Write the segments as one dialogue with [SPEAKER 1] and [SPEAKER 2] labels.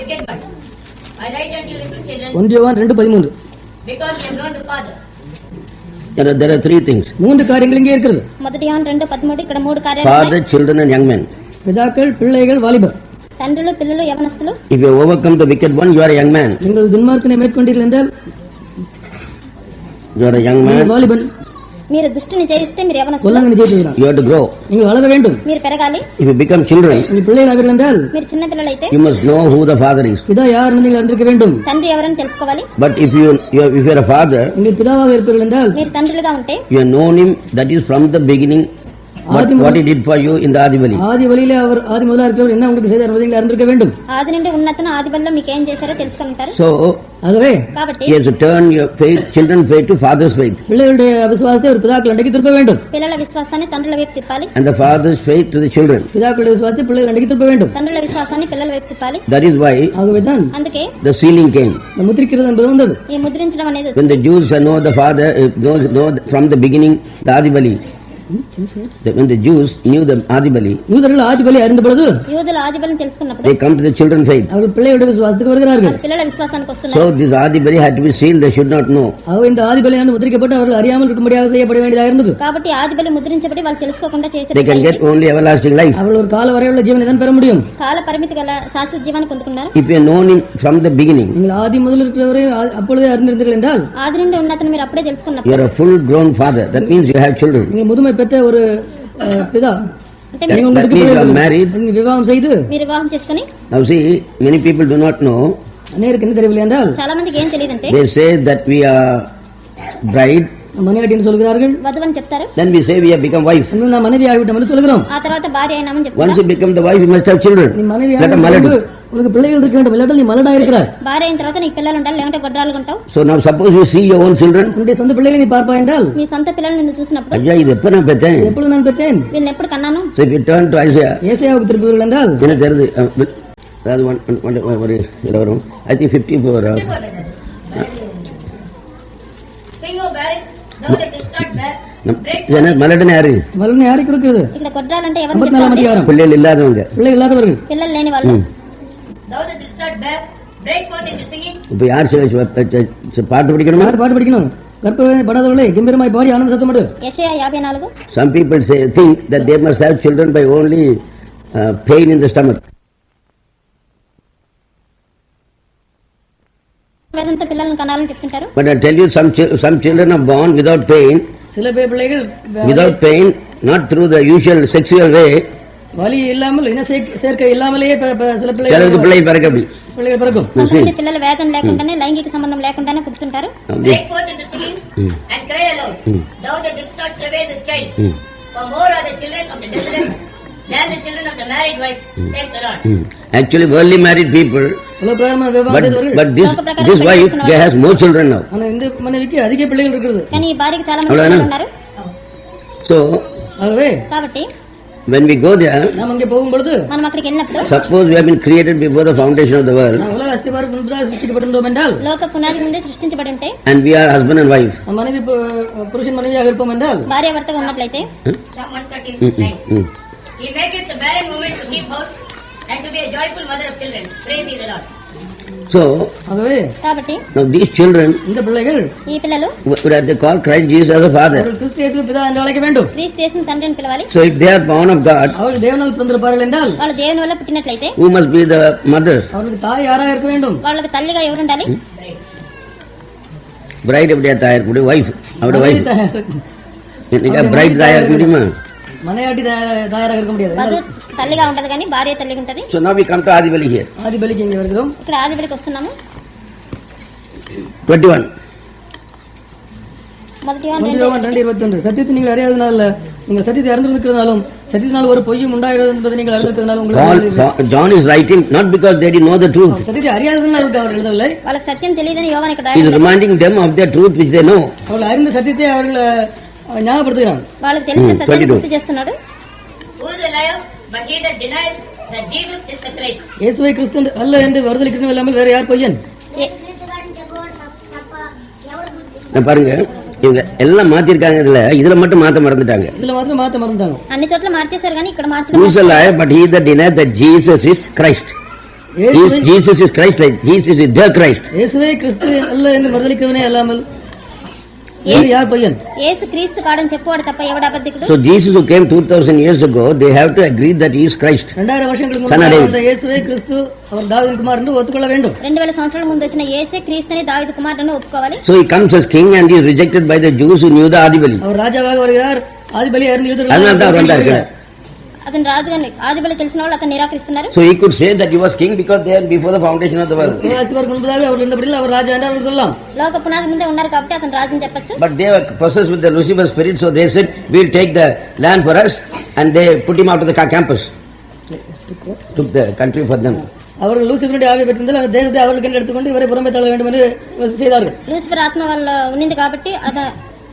[SPEAKER 1] wicked one. I write unto you little children,
[SPEAKER 2] 1 யோவான் 2:13.
[SPEAKER 1] because you have known the Father.
[SPEAKER 3] There are three things:
[SPEAKER 2] மூன்று காரியங்கள் இங்கே இருக்கிறது.
[SPEAKER 4] మొదటి యోహాను 2:13 ఇక్కడ మూడు కార్యాలు
[SPEAKER 3] father, children and young men.
[SPEAKER 2] பிதாக்கள், பிள்ளைகள், வாலிபர்.
[SPEAKER 4] తండ్రులు, పిల్లలు, యవనస్తులు.
[SPEAKER 3] If you overcome the wicked one, you are a young man.
[SPEAKER 2] நீங்கள் துன்மார்க்கனை மேற்கொண்டீர்கள் என்றால்
[SPEAKER 3] You are a young man.
[SPEAKER 2] வாலிபன்.
[SPEAKER 4] మీరు దుష్టుని జయిస్తే మీరు యవనస్తులు.
[SPEAKER 2] பொல்லாங்கனை ஜெயித்தீர்கள்.
[SPEAKER 3] You have to grow.
[SPEAKER 2] நீங்கள் வளர வேண்டும்.
[SPEAKER 4] మీరు பெరగాలి.
[SPEAKER 3] If you become children,
[SPEAKER 2] நீங்கள் பிள்ளைகள் ஆவீர்கள் என்றால்
[SPEAKER 4] మీరు చిన్న పిల్లలైతే
[SPEAKER 3] you must know who the father is.
[SPEAKER 2] பிதா யார் என்று நீங்கள் அறிந்திருக்க வேண்டும்.
[SPEAKER 4] తండ్రి ఎవరని తెలుసుకోవాలి.
[SPEAKER 3] But if you are a father,
[SPEAKER 2] நீங்கள் பிதாவாக இருப்பீர்கள் என்றால்
[SPEAKER 4] మీరు తండ్రులుగా ఉంటే
[SPEAKER 3] you have known him, that is from the beginning, what he did for you in the Adivali.
[SPEAKER 2] ஆதி வழியிலே அவர் ஆதி முதலா இருக்கிறவர் என்ன உங்களுக்கு செய்தார் என்பதை நீங்கள் அறிந்திருக்க வேண்டும்.
[SPEAKER 4] ఆది నుండి ఉన్నతను ఆది వల్ల మీకు ఏం చేశారో తెలుసుకొని ఉంటారు.
[SPEAKER 3] So
[SPEAKER 2] ஆகவே
[SPEAKER 4] కాబట్టి
[SPEAKER 3] you have to turn your faith, children's faith, to father's faith,
[SPEAKER 2] பிள்ளைகளுடைய விசுவாசத்தை ஒரு பிதாக்கள் அண்டைக்கு திருப்ப வேண்டும்.
[SPEAKER 4] పిల్లల విశ్వాసాన్ని తండ్రుల వైపు తిప్పాలి.
[SPEAKER 3] and the father's faith to the children.
[SPEAKER 2] பிதாக்களுடைய விசுவாசத்தை பிள்ளைகள் அண்டைக்கு திருப்ப வேண்டும்.
[SPEAKER 4] తండ్రుల విశ్వాసాన్ని పిల్లల వైపు తిప్పాలి.
[SPEAKER 3] That is why
[SPEAKER 2] ஆகவே தான்
[SPEAKER 4] అందుకే
[SPEAKER 3] the sealing came.
[SPEAKER 2] இந்த முத்திரிக்கிறது என்பது வந்தது.
[SPEAKER 4] ఈ ముద్రించడం అనేది
[SPEAKER 3] When the Jews know the father, know from the beginning the Adivali. When the Jews knew the Adivali,
[SPEAKER 2] யூதர்கள் ஆதி பலி அறிந்த பொழுது
[SPEAKER 4] యూదులు ఆది బలిని తెలుసుకున్నప్పుడు
[SPEAKER 3] they come to the children's faith.
[SPEAKER 2] அவர்கள் பிள்ளைகளுடைய விசுவாசத்துக்கு வருகிறார்கள்.
[SPEAKER 4] పిల్లల విశ్వాసానికి
[SPEAKER 3] So
[SPEAKER 4] వస్తున్నారు.
[SPEAKER 3] this Adivali had to be sealed. They should not know.
[SPEAKER 2] ஆகவே இந்த ஆதி பலியானது முத்திரிக்கப்பட்டு அவர்கள் அறியாமல் இருக்கும்படியாக செய்யப்பட வேண்டியதாக இருந்தது.
[SPEAKER 4] కాబట్టి ఆది బలి ముద్రించబడి వాళ్ళు తెలుసుకోకుండా
[SPEAKER 3] They
[SPEAKER 4] చేసిన
[SPEAKER 3] can get only everlasting life.
[SPEAKER 2] அவர்கள் ஒரு கால வரையுள்ள ஜீவனை தான் பெற முடியும்.
[SPEAKER 4] కాల పరిమితి గల శాశ్వత జీవాన్ని పొందుకున్నారు.
[SPEAKER 3] If you have known him from the beginning,
[SPEAKER 2] நீங்கள் ஆதி முதல் இருக்கிறவரை அப்பொழுதே அறிந்திருந்தீர்கள் என்றால்
[SPEAKER 4] ఆది నుండి ఉన్నతను మీరు అప్పుడే
[SPEAKER 3] you
[SPEAKER 4] తెలుసుకున్నప్పుడు
[SPEAKER 3] are a full grown father. That means you have children.
[SPEAKER 2] நீங்கள் முதுமை பெற்ற ஒரு பிதா.
[SPEAKER 4] అంటే
[SPEAKER 3] That
[SPEAKER 2] நீங்கள்
[SPEAKER 3] means you are married.
[SPEAKER 2] நீங்கள் விவாகம் செய்து
[SPEAKER 4] మీరు వివాహం చేసుకుని
[SPEAKER 3] Now see, many people do not know.
[SPEAKER 2] அநேருக்கு என்ன தெரியவில்லை என்றால்
[SPEAKER 4] చాలా మందికి ఏం తెలియదంటే
[SPEAKER 3] They say that we are bride,
[SPEAKER 2] மனைவி என்று சொல்கிறார்கள்.
[SPEAKER 4] వధువు అని చెప్తారు.
[SPEAKER 3] then we say we have become wife.
[SPEAKER 2] இன்னும் நான் மனைவி ஆகிவிட்டோம் என்று சொல்கிறோம்.
[SPEAKER 4] ఆ తర్వాత భార్య అయినామని
[SPEAKER 3] Once
[SPEAKER 4] చెప్తారు.
[SPEAKER 3] you become the wife, you must have children.
[SPEAKER 2] நீ மனைவி
[SPEAKER 3] Let a maladu.
[SPEAKER 2] உனக்கு பிள்ளைகள் இருக்க வேண்டும். இல்லாட்டால் நீ மலடா இருக்கிறார்.
[SPEAKER 4] భార్య అయిన తర్వాత నీకు పిల్లలు ఉండాలి, లేకుంటే గొడ్రాలుగా ఉంటావు.
[SPEAKER 3] So now suppose you see your own children.
[SPEAKER 2] உன்னுடைய சொந்த பிள்ளைகளை நீ பார்ப்பாய் என்றால்
[SPEAKER 4] మీ సొంత పిల్లలు నిన్ను చూసినప్పుడు
[SPEAKER 3] ஐயா இது எப்ப நான் பெற்றேன்?
[SPEAKER 2] எப்பொழுது நான் பெற்றேன்?
[SPEAKER 4] వీళ్ళని ఎప్పుడు కన్నాను?
[SPEAKER 3] So if you turn to Isaiah,
[SPEAKER 2] ஏசாயாவுக்கு திருப்புவீர்கள் என்றால்
[SPEAKER 3] என்ன தெரியுது? அதாவது ஒரு இதுல வரும். I think 54.
[SPEAKER 1] Sing, O barren, thou that didst not bear, break
[SPEAKER 3] இது என்ன மலடுன்னு யாரு?
[SPEAKER 2] வல்லனை யாரை கொடுக்கிறது?
[SPEAKER 4] ఇక్కడ గొడ్రాలు అంటే ఎవరు
[SPEAKER 2] 54
[SPEAKER 4] చెప్తారు?
[SPEAKER 2] அதிகாரம்.
[SPEAKER 3] பிள்ளைகள் இல்லாதவங்க.
[SPEAKER 2] பிள்ளைகள் இல்லாதவர்கள்.
[SPEAKER 4] పిల్లలు లేని వాళ్ళు.
[SPEAKER 1] thou that didst not bear, break forth into singing.
[SPEAKER 3] இப்ப யார் பாட்டு படிக்கணுமா?
[SPEAKER 2] யார் பாட்டு படிக்கணும்? கற்பனை படாதவர்களே கம்பீரமாய் பாடி ஆனந்த சத்தமிடு.
[SPEAKER 4] యెషయా 54.
[SPEAKER 3] Some people think that they must have children by only pain in the stomach.
[SPEAKER 4] వేదంతో పిల్లల్ని కనాలని చెప్తుంటారు.
[SPEAKER 3] But I tell you, some children are born without pain,
[SPEAKER 2] சில பிள்ளைகள்
[SPEAKER 3] without pain, not through the usual sexual way.
[SPEAKER 2] வலி இல்லாமல் இன சேர்க்கை இல்லாமலேயே சில
[SPEAKER 3] சிலருக்கு பிள்ளை பிறக்க அப்படி.
[SPEAKER 2] பிள்ளைகள் பிறக்கும்.
[SPEAKER 4] కొంతమంది పిల్లలు వేదన లేకుండానే లైంగిక సంబంధం లేకుండానే పుడుతుంటారు.
[SPEAKER 1] Break forth into singing and cry aloud. Thou that didst not travail with child. For more are the children of the desolate than the children of the married wife, saith the Lord.
[SPEAKER 3] Actually, worldly married people,
[SPEAKER 2] பிரகாரமாக விவாகம் செய்தவர்கள்.
[SPEAKER 3] but this wife has more children now.
[SPEAKER 2] ஆனா இந்த மனைவிக்கு அதிக பிள்ளைகள் இருக்கிறது.
[SPEAKER 4] కానీ ఈ భార్యకి చాలా మంది పిల్లలు ఉన్నారు.
[SPEAKER 3] So,
[SPEAKER 2] ஆகவே
[SPEAKER 4] కాబట్టి
[SPEAKER 3] when we go there,
[SPEAKER 2] நாம் அங்கே போகும் பொழுது
[SPEAKER 4] మనం అక్కడికి వెళ్ళినప్పుడు
[SPEAKER 3] suppose we have been created before the foundation of the world,
[SPEAKER 2] நாம் உலக அஸ்திபாரம் முன்பதாக சிருஷ்டிக்கப்பட்டிருந்தோம் என்றால்
[SPEAKER 4] లోక పునాది ముందే సృష్టించబడి ఉంటే
[SPEAKER 3] and we are husband and wife,
[SPEAKER 2] மனைவி புருஷன் மனைவியாக இருப்போம் என்றால்
[SPEAKER 4] భార్య భర్తగా ఉన్నట్లయితే
[SPEAKER 1] Psalm 113:9. He maketh the barren woman to keep house and to be a joyful mother of children. Praise ye the Lord.
[SPEAKER 3] so
[SPEAKER 2] ஆகவே
[SPEAKER 4] కాబట్టి
[SPEAKER 3] now these children,
[SPEAKER 2] இந்த பிள்ளைகள்
[SPEAKER 4] ఈ పిల్లలు
[SPEAKER 3] would have to call Christ Jesus as a father.
[SPEAKER 2] அவர்கள் கிறிஸ்து இயேசுவை பிதா என்று அழைக்க வேண்டும்.
[SPEAKER 4] క్రీస్తు యేసుని తండ్రి అని పిలవాలి.
[SPEAKER 3] So if they are born of God,
[SPEAKER 2] அவர்கள் தேவனால் பிறந்திருப்பார்கள் என்றால்
[SPEAKER 4] వాళ్ళు దేవుని వల్ల పుట్టినట్లయితే
[SPEAKER 3] who must be the mother?
[SPEAKER 2] அவர்களுக்கு தாய் யாராக இருக்க வேண்டும்?
[SPEAKER 4] వాళ్ళకి తల్లిగా ఎవరు ఉండాలి?
[SPEAKER 3] Bride எப்படியா தாயா இருக்க முடியும்? Wife, அவருடைய wife. இன்னைக்கு bride தாயா இருக்க முடியுமா?
[SPEAKER 2] மனையாட்டி தாயாராக இருக்க முடியாது.
[SPEAKER 4] వధువు తల్లిగా ఉంటది కానీ భార్య తల్లిగా ఉంటది.
[SPEAKER 3] So now we come to Adivali here.
[SPEAKER 2] ஆதி பலிக்கு இங்கே வருகிறோம்.
[SPEAKER 4] ఇక్కడ ఆది బలికి వస్తున్నాము.
[SPEAKER 3] 21.
[SPEAKER 4] మొదటి
[SPEAKER 2] யோவான் 2:21 சத்தியத்தை நீங்கள் அறியாதனால நீங்கள் சத்தியத்தை அறிந்திருக்கிறதுனாலும் சத்தியத்தினால் ஒரு பொய்யும் உண்டாகிறது என்பதை நீங்கள் அறிந்திருக்கிறதுனால உங்களுக்கு
[SPEAKER 3] John is writing not because they didn't know the truth.
[SPEAKER 2] சத்தியத்தை அறியாதனால அவர் எழுதவில்லை.
[SPEAKER 4] వాళ్ళకి సత్యం తెలియదని యోవాను ఇక్కడ
[SPEAKER 3] He is
[SPEAKER 4] రాయలేదు.
[SPEAKER 3] reminding them of their truth which they know.
[SPEAKER 2] அவர்கள் அறிந்த சத்தியத்தை அவர்கள் ஞாபகப்படுத்துகிறான்.
[SPEAKER 4] వాళ్ళకి తెలిసిన సత్యాన్ని
[SPEAKER 3] 22.
[SPEAKER 4] గుర్తు చేస్తున్నాడు.
[SPEAKER 1] Who is a liar but he that denies that Jesus is the Christ?
[SPEAKER 2] இயேசுவை கிறிஸ்து அல்ல என்று வருதலிக்கிறதும் இல்லாமல் வேற யார் பொய்யன்?
[SPEAKER 3] நான் பாருங்க, இவங்க எல்லாம் மாத்திருக்காங்க. இதுல மட்டும் மாத்த மறந்துட்டாங்க.
[SPEAKER 2] இதுல மாத்திரம் மாத்த மறந்தாங்க.
[SPEAKER 4] అన్ని చోట్ల మార్చేశారు కానీ ఇక్కడ
[SPEAKER 3] Who is a
[SPEAKER 4] మార్చలేదు.
[SPEAKER 3] liar but he that denies that Jesus is Christ?
[SPEAKER 2] இயேசுவை-
[SPEAKER 3] Jesus is Christ, like Jesus is the Christ.
[SPEAKER 2] இயேசுவே கிறிஸ்து அல்ல என்று மறுதலிக்கிறவனே அல்லாமல் வேறு யார் பையன்?
[SPEAKER 4] యేసు క్రీస్తు కాడని చెప్పువాడు తప్ప ఎవడు అబద్ధికుడు?
[SPEAKER 3] So Jesus who came 2000 years ago, they have to agree that he is Christ.
[SPEAKER 2] 2000 வருஷங்களுக்கு
[SPEAKER 3] Son of
[SPEAKER 2] முன்னாடி
[SPEAKER 3] David.
[SPEAKER 2] வந்த இயேசுவே கிறிஸ்து அவர் தாவீதின் குமாரன் என்று ஒத்துக்கொள்ள வேண்டும்.
[SPEAKER 4] 2000 సంవత్సరాల ముందు వచ్చిన యేసే క్రీస్తుని దావీదు కుమారుడని ఒప్పుకోవాలి.
[SPEAKER 3] So he comes as king and he is rejected by the Jews who knew the Adibali.
[SPEAKER 2] அவர் ராஜாவாக வருகிறார். ஆதிபலி அறிந்து
[SPEAKER 3] அதனால தான் அவர் வந்தாரு.
[SPEAKER 4] అతను రాజుగాని ఆదిబలి తెలిసిన వాళ్ళు అతను నిరాకరిస్తున్నారు.
[SPEAKER 3] So he could say that he was king because they are before the foundation of the world.
[SPEAKER 2] முன்பதாக அவர் இருந்தபடியில் அவர் ராஜா என்று அவர் சொல்லலாம்.
[SPEAKER 4] లోక పునాది ముందే ఉన్నారు కాబట్టి అతను రాజుని చెప్పొచ్చు.
[SPEAKER 3] But they were possessed with the Lucifer spirit, so they said, we'll take the land for us, and they put him out of the campus. Took the country for them.
[SPEAKER 2] அவர்கள் லூசிபருடைய ஆவியை பெற்றிருந்தால் அந்த தேசத்தை அவர்களுக்கு எடுத்துக்கொண்டு இவரை புறம்பே தள்ள வேண்டும் என்று செய்தார்கள்.
[SPEAKER 4] లూసిఫర్ ఆత్మ వాళ్ళ ఉన్నింది కాబట్టి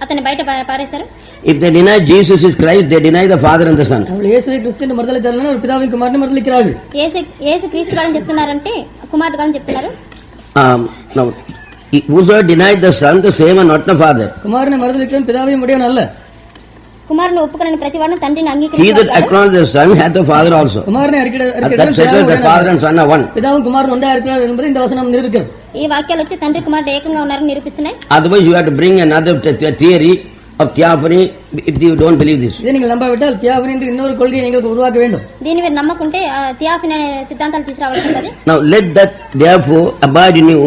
[SPEAKER 4] అతన్ని బయట పారేశారు.
[SPEAKER 3] If they deny Jesus is Christ, they deny the Father and the Son.
[SPEAKER 2] அவர்கள் இயேசுவை கிறிஸ்து என்று மறுதலித்தார்கள், அவர் பிதாவின் குமாரனை மறுதலிக்கிறார்கள்.
[SPEAKER 4] యేసు క్రీస్తు కాడని చెప్తున్నారంటే కుమారుడు కాడని చెప్తున్నారు.
[SPEAKER 3] Now, whosoever denied the Son, the same and not the Father.
[SPEAKER 2] குமாரனை மறுதலிக்கிறவன் பிதாவையும் உடையவன் அல்ல.
[SPEAKER 4] కుమారుని ఒప్పుకొనని ప్రతివాడును తండ్రిని
[SPEAKER 3] He that
[SPEAKER 4] అంగీకరించారు.
[SPEAKER 3] acknowledges the Son hath the Father also.
[SPEAKER 2] குமாரனை
[SPEAKER 3] That
[SPEAKER 2] அறிக்கையிடுகிறவன்
[SPEAKER 3] said the Father and Son are one.
[SPEAKER 2] பிதாவும் குமாரன் ஒன்றா இருக்கிறார் என்பதை இந்த வசனம் நிரூபிக்கிறது.
[SPEAKER 4] ఈ వాక్యాలు వచ్చి తండ్రి కుమారుడు ఏకంగా ఉన్నారని నిరూపిస్తున్నాయి.
[SPEAKER 3] Otherwise, you have to bring another theory of theophany if you don't believe this.
[SPEAKER 2] இதை நீங்கள் நம்பாவிட்டால் தியாபனி என்று இன்னொரு கொள்கையை நீங்கள் உருவாக்க வேண்டும்.
[SPEAKER 4] దీన్ని మీరు నమ్మకుంటే థియాఫనీ అనే సిద్ధాంతాలు తీసుకురావాల్సి ఉంటుంది.
[SPEAKER 3] Now, let that therefore abide in you,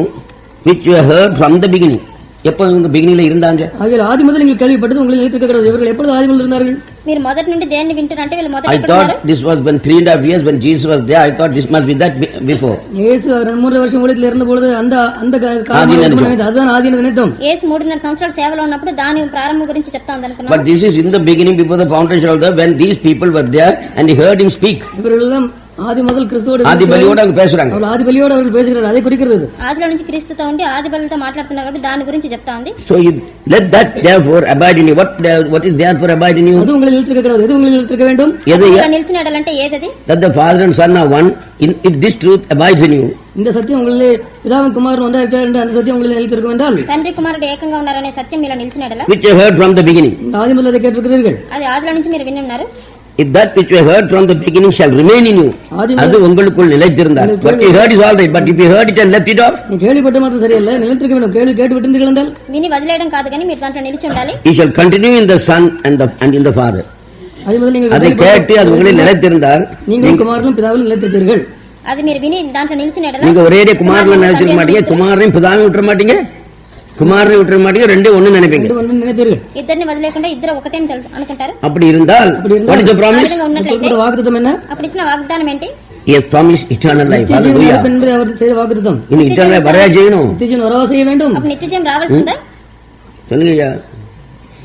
[SPEAKER 3] which you have heard from the beginning. எப்போ இவங்க beginningல இருந்தாங்க?
[SPEAKER 2] ஆகிய ஆதி முதல் நீங்கள் கேள்விப்பட்டது உங்களில் நிலைத்திருக்கிறது. இவர்கள் எப்பொழுது ஆதி முதல் இருந்தார்கள்?
[SPEAKER 4] మీరు మొదటి నుండి దేన్ని వింటారంటే వీళ్ళు మొదట
[SPEAKER 3] I
[SPEAKER 4] ఎక్కడ
[SPEAKER 3] thought
[SPEAKER 4] ఉన్నారు?
[SPEAKER 3] this was when 3.5 years when Jesus was there. I thought this must be that before.
[SPEAKER 2] இயேசு 3 வருஷம் ஊழியத்தில் இருந்த பொழுது அந்த
[SPEAKER 3] ஆதி நினைத்தோம்.
[SPEAKER 2] காலம் அதுதான் ஆதி என்று நினைத்தோம்.
[SPEAKER 4] యేసు 3.5 సంవత్సరాలు సేవలో ఉన్నప్పుడు దాని ప్రారంభం గురించి చెప్తాం అనుకున్నాం.
[SPEAKER 3] But this is in the beginning before the foundation of the when these people were there and he heard him speak.
[SPEAKER 2] இவர்களெல்லாம் ஆதி முதல் கிறிஸ்துவோடு
[SPEAKER 3] ஆதிபலியோட அவங்க பேசுறாங்க.
[SPEAKER 2] அவர்கள் ஆதிபலியோடு அவர்கள் பேசுகிறார்கள். அதை குறிக்கிறது.
[SPEAKER 4] ఆదిలో నుంచి క్రీస్తుతో ఉండి ఆదిబలితో మాట్లాడుతున్నారు కాబట్టి దాని గురించి చెప్తా ఉంది.
[SPEAKER 3] So you let that therefore abide in you. What is therefore abide in you?
[SPEAKER 2] அது உங்களில் நிலைத்திருக்கிறது. எது உங்களில் நிலைத்திருக்க வேண்டும்?
[SPEAKER 4] అందులో నిలిచిన ఎడలంటే ఏదది?
[SPEAKER 3] That the Father and Son are one. If this truth abides in you,
[SPEAKER 2] இந்த சத்தியம் உங்களிலே பிதாவும் குமாரன் ஒன்றா இருக்கிறார் என்ற அந்த சத்தியம் உங்களில் நிலைத்திருக்கும் என்றால்
[SPEAKER 4] తండ్రి కుమారుడు ఏకంగా ఉన్నారనే సత్యం మీలో నిలిచిన ఎడల
[SPEAKER 3] which you heard from the beginning.
[SPEAKER 2] ஆதி முதல் அதை கேட்டிருக்கிறீர்கள்.
[SPEAKER 4] అది ఆదిలో నుంచి మీరు విని ఉన్నారు.
[SPEAKER 3] If that which you heard from the beginning shall remain in you, அது உங்களுக்குள் நிலைத்திருந்தால். What you heard is all right, but if you heard it and left it off,
[SPEAKER 2] நீ கேள்விப்பட்ட மாத்திரம் சரியில்லை, நிலைத்திருக்க வேண்டும். கேள்வி கேட்டு விட்டு என்றால்
[SPEAKER 4] విని వదిలేయడం కాదు కానీ మీరు దాంట్లో నిలిచి ఉండాలి.
[SPEAKER 3] you shall continue in the Son and in the Father.
[SPEAKER 2] ஆதி முதல் நீங்கள்
[SPEAKER 3] அதை கேட்டு அது உங்களில் நிலைத்திருந்தால்
[SPEAKER 2] நீங்கள் குமாரனும் பிதாவிலும் நிலைத்திருப்பீர்கள்.
[SPEAKER 4] అది మీరు విని దాంట్లో నిలిచిన ఎడల
[SPEAKER 3] நீங்க ஒரே குமாரனை நினைச்சிருக்க மாட்டீங்க, குமாரனையும் பிதாவையும் விட்டுற மாட்டீங்க, குமாரனை விட்டுற மாட்டீங்க, ரெண்டே ஒண்ணு நினைப்பீங்க.
[SPEAKER 2] ஒன்று நினைப்பீர்கள்.
[SPEAKER 4] ఇద్దరిని వదిలేకుండా ఇద్దరు ఒకటే అని తెలుసు అనుకుంటారు.
[SPEAKER 3] அப்படி இருந்தால் what is the
[SPEAKER 4] ఆ
[SPEAKER 3] promise?
[SPEAKER 4] విధంగా ఉన్నట్లయితే
[SPEAKER 2] கொடுத்த வாக்குத்தத்தம் என்ன?
[SPEAKER 4] అప్పుడు ఇచ్చిన వాగ్దానం ఏంటి?
[SPEAKER 3] He has promised eternal life.
[SPEAKER 2] நித்திய ஜீவன்
[SPEAKER 3] Hallelujah.
[SPEAKER 2] என்பது அவர் செய்த வாக்குத்தத்தம்.
[SPEAKER 3] இன்னும் eternal life வரையா செய்யணும்.
[SPEAKER 2] நித்திய ஜீவன் வரவா செய்ய வேண்டும்.
[SPEAKER 4] అప్పుడు నిత్య జీవం రావాల్సిందా?
[SPEAKER 3] சொல்லுங்க ஐயா.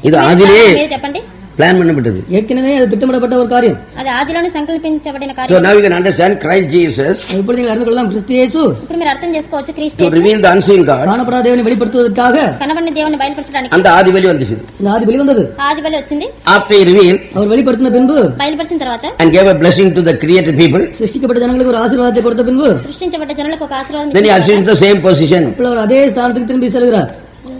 [SPEAKER 3] இது ஆதிலே
[SPEAKER 4] మీరు చెప్పండి.
[SPEAKER 3] பிளான் பண்ணப்பட்டது.
[SPEAKER 2] ஏற்கனவே அது திட்டமிடப்பட்ட ஒரு காரியம்.
[SPEAKER 4] అది ఆదిలోనే సంకల్పించబడిన
[SPEAKER 3] So
[SPEAKER 4] కార్యం.
[SPEAKER 3] now you can understand Christ Jesus
[SPEAKER 2] இப்பொழுது நீங்கள் அறிந்து கொள்ளலாம் கிறிஸ்து இயேசு
[SPEAKER 4] ఇప్పుడు మీరు అర్థం చేసుకోవచ్చు క్రీస్తు
[SPEAKER 3] to
[SPEAKER 4] Yesu
[SPEAKER 3] reveal the unseen God.
[SPEAKER 2] காணப்படாத தேவனை வெளிப்படுத்துவதற்காக
[SPEAKER 4] కనబడిన దేవుని బయలుపరచడానికి
[SPEAKER 3] அந்த ஆதிபலி வந்துச்சு.
[SPEAKER 2] இந்த ஆதி பலி வந்தது.
[SPEAKER 4] ఆది బలి వచ్చింది.
[SPEAKER 3] After he revealed
[SPEAKER 2] அவர் வெளிப்படுத்தின பின்பு
[SPEAKER 4] బయలుపరిచిన తర్వాత
[SPEAKER 3] and gave a blessing to the created people,
[SPEAKER 2] சிருஷ்டிக்கப்பட்ட ஜனங்களுக்கு ஒரு ஆசீர்வாதத்தை கொடுத்த பின்பு
[SPEAKER 4] సృష్టించబడ్డ జనులకు ఒక ఆశీర్వాదం
[SPEAKER 3] then he
[SPEAKER 4] ఇచ్చిన
[SPEAKER 3] assumed the same position.
[SPEAKER 2] இப்போ அவர் அதே ஸ்தானத்துக்கு திரும்பி செல்கிறார்.